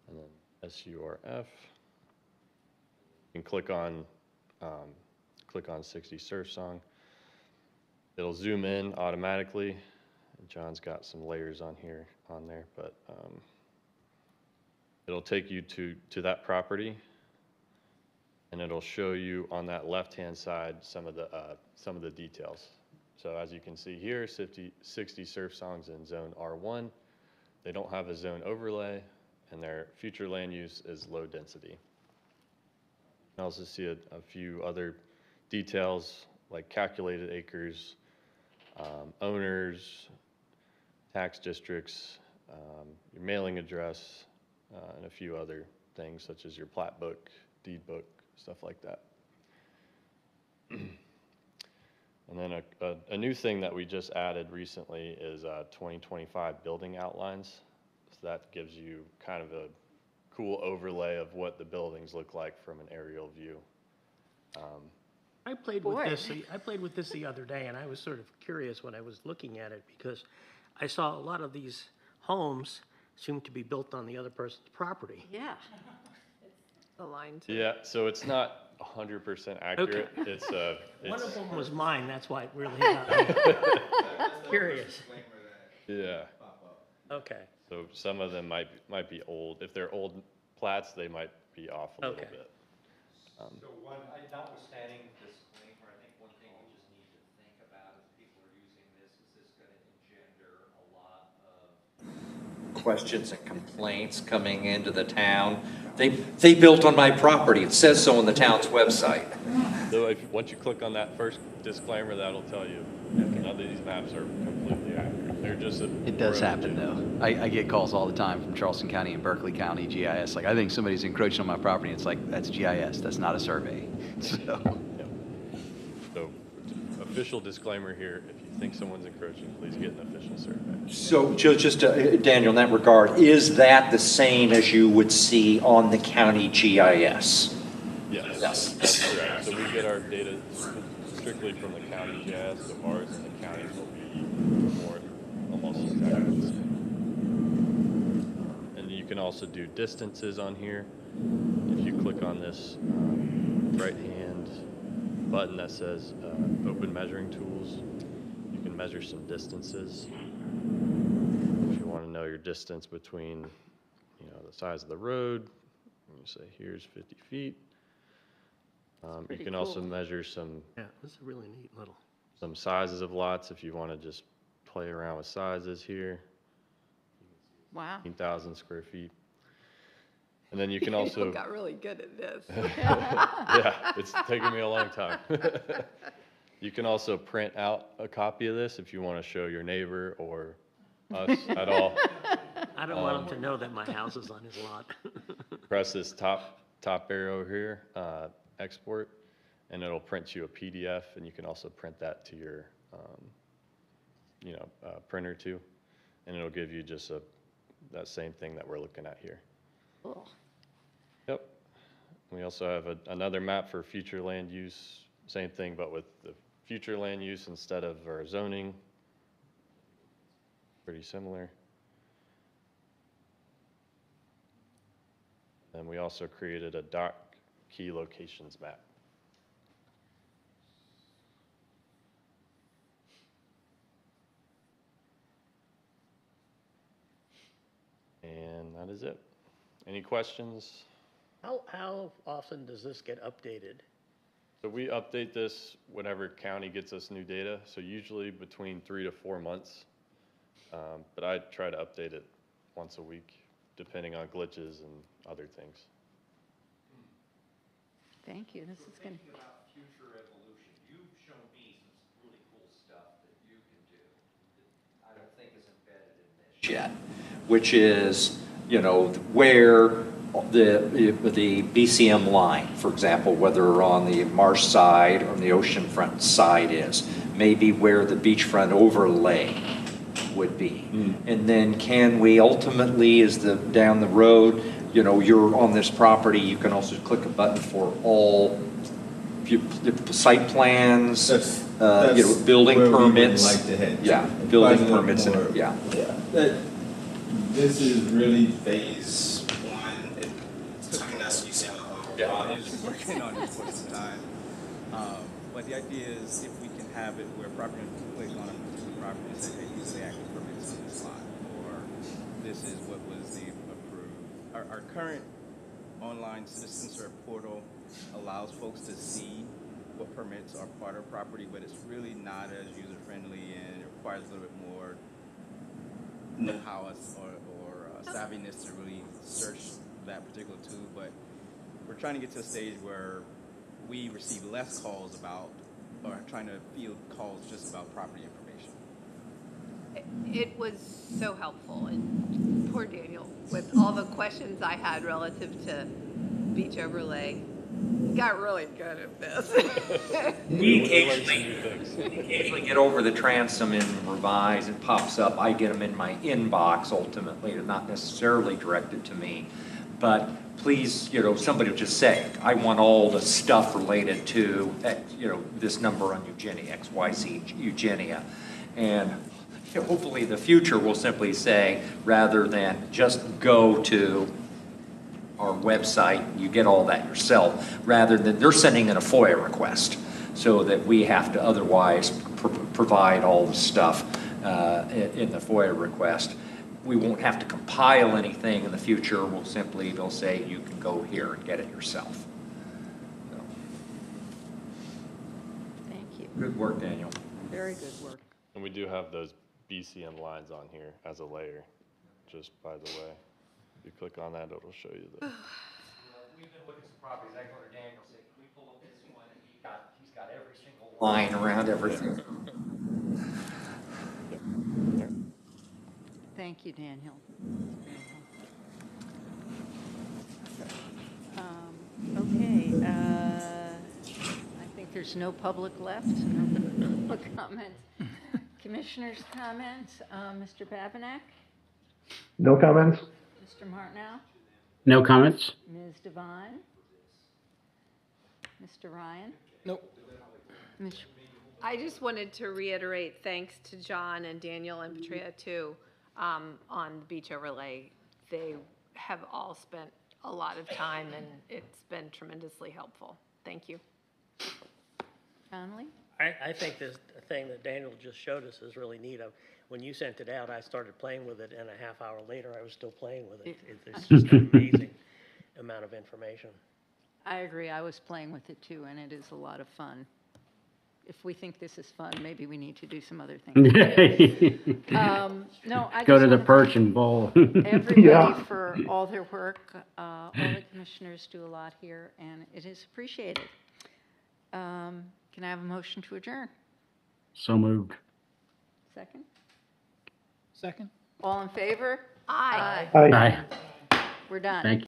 and then SURF. You can click on 60 Surf Song. It'll zoom in automatically. John's got some layers on there, but it'll take you to that property, and it'll show you on that left-hand side some of the details. So as you can see here, 60 Surf Songs in Zone R1. They don't have a zone overlay, and their future land use is low density. You can also see a few other details like calculated acres, owners, tax districts, your mailing address, and a few other things such as your plat book, deed book, stuff like that. And then a new thing that we just added recently is 2025 building outlines. So that gives you kind of a cool overlay of what the buildings look like from an aerial view. I played with this the other day, and I was sort of curious when I was looking at it because I saw a lot of these homes seem to be built on the other person's property. Yeah. The line. Yeah, so it's not 100% accurate. Okay. It's One of them was mine. That's why it really got me curious. Yeah. Okay. So some of them might be old. If they're old plats, they might be off a little bit. So notwithstanding the disclaimer, I think one thing we just need to think about as people are using this is this going to engender a lot of questions and complaints coming into the town. They built on my property. It says so on the town's website. So once you click on that first disclaimer, that'll tell you none of these maps are completely accurate. They're just It does happen, though. I get calls all the time from Charleston County and Berkeley County GIS. Like, I think somebody's encroaching on my property. It's like, that's GIS. That's not a survey. So official disclaimer here, if you think someone's encroaching, please get an official survey. So just Daniel, in that regard, is that the same as you would see on the county GIS? Yes, Yes. That's correct. So we get our data strictly from the county GIS, so ours and the counties will be almost exactly the same. And you can also do distances on here. If you click on this right-hand button that says Open Measuring Tools, you can measure some distances. If you want to know your distance between, the size of the road, you say here's 50 feet. You can also measure some. Yeah, this is a really neat little. Some sizes of lots if you want to just play around with sizes here. Wow. 15,000 square feet. And then you can also. You got really good at this. Yeah, it's taken me a long time. You can also print out a copy of this if you want to show your neighbor or us at all. I don't want him to know that my house is on his lot. Press this top arrow here, export, and it'll print you a PDF, and you can also print that to your, printer too, and it'll give you just that same thing that we're looking at here. Cool. Yep. We also have another map for future land use, same thing, but with the future land use instead of our zoning. Pretty similar. And we also created a key locations map. And that is it. Any questions? How often does this get updated? So we update this whenever county gets us new data. So usually between 3 to 4 months. But I try to update it once a week, depending on glitches and other things. Thank you. This is going to. Thinking about future yet, which is, where the BCM line, for example, whether on the marsh side or the oceanfront side is, maybe where the beachfront overlay would be. And then can we ultimately, down the road, you're on this property, you can also click a button for all site plans, building where we would permits. like to head to. Yeah, building Probably permits, more- yeah. This is really phase one. It's taking us, you said, working on it for some time. But the idea is if we can have it where property click on a particular property and say, hey, these are the actual permits on this lot, or this is what was the approved. Our current online citizen serve portal allows folks to see what permits are part of property, but it's really not as user-friendly, and it requires a little bit more know-how or savviness to really search that particular tool. But we're trying to get to a stage where we receive less calls about, or trying to field calls just about property information. It was so helpful, and poor Daniel, with all the questions I had relative to beach overlay, he got really good at this. We occasionally get over the transom and revise, it pops up, I get them in my inbox ultimately, they're not necessarily directed to me. But please, somebody will just say, I want all the stuff related to, this number on Eugenia, XYZ Eugenia. And hopefully in the future we'll simply say, rather than just go to our website, you get all that yourself, rather than they're sending in a FOIA request, so that we have to otherwise provide all the stuff in the FOIA request. We won't have to compile anything in the future. They'll say you can go here and get it yourself. So. Thank you. Good work, Daniel. Very good work. And we do have those BCM lines on here as a layer, just by the way. If you click on that, it'll show you the. We've been looking at some properties. I go to Daniel and say, can we pull up this one? And he's got every single line around everything. Thank you, Daniel. Okay, I think there's no public left, no public comments. Commissioners' comments, Mr. Babinak, No comments? Mr. Martinow, No comments? Ms. Devine, Mr. Ryan. Nope. Ms. I just wanted to reiterate thanks to John and Daniel and Patria too, on the beach overlay. They have all spent a lot of time, and it's been tremendously helpful. Thank you. Conley? I think this thing that Daniel just showed us is really neat. When you sent it out, I started playing with it, and a half hour later, I was still playing with it. It's just an amazing amount of information. I agree. I was playing with it too, and it is a lot of fun. If we think this is fun, maybe we need to do some other things. No, I Go just to the wanna perch and bowl. thank everybody Yeah. for all their work. All the commissioners do a lot here, and it is appreciated. Can I have a motion to adjourn? So moved. Second? Second? All in favor? Aye. Aye. We're done. Thank you.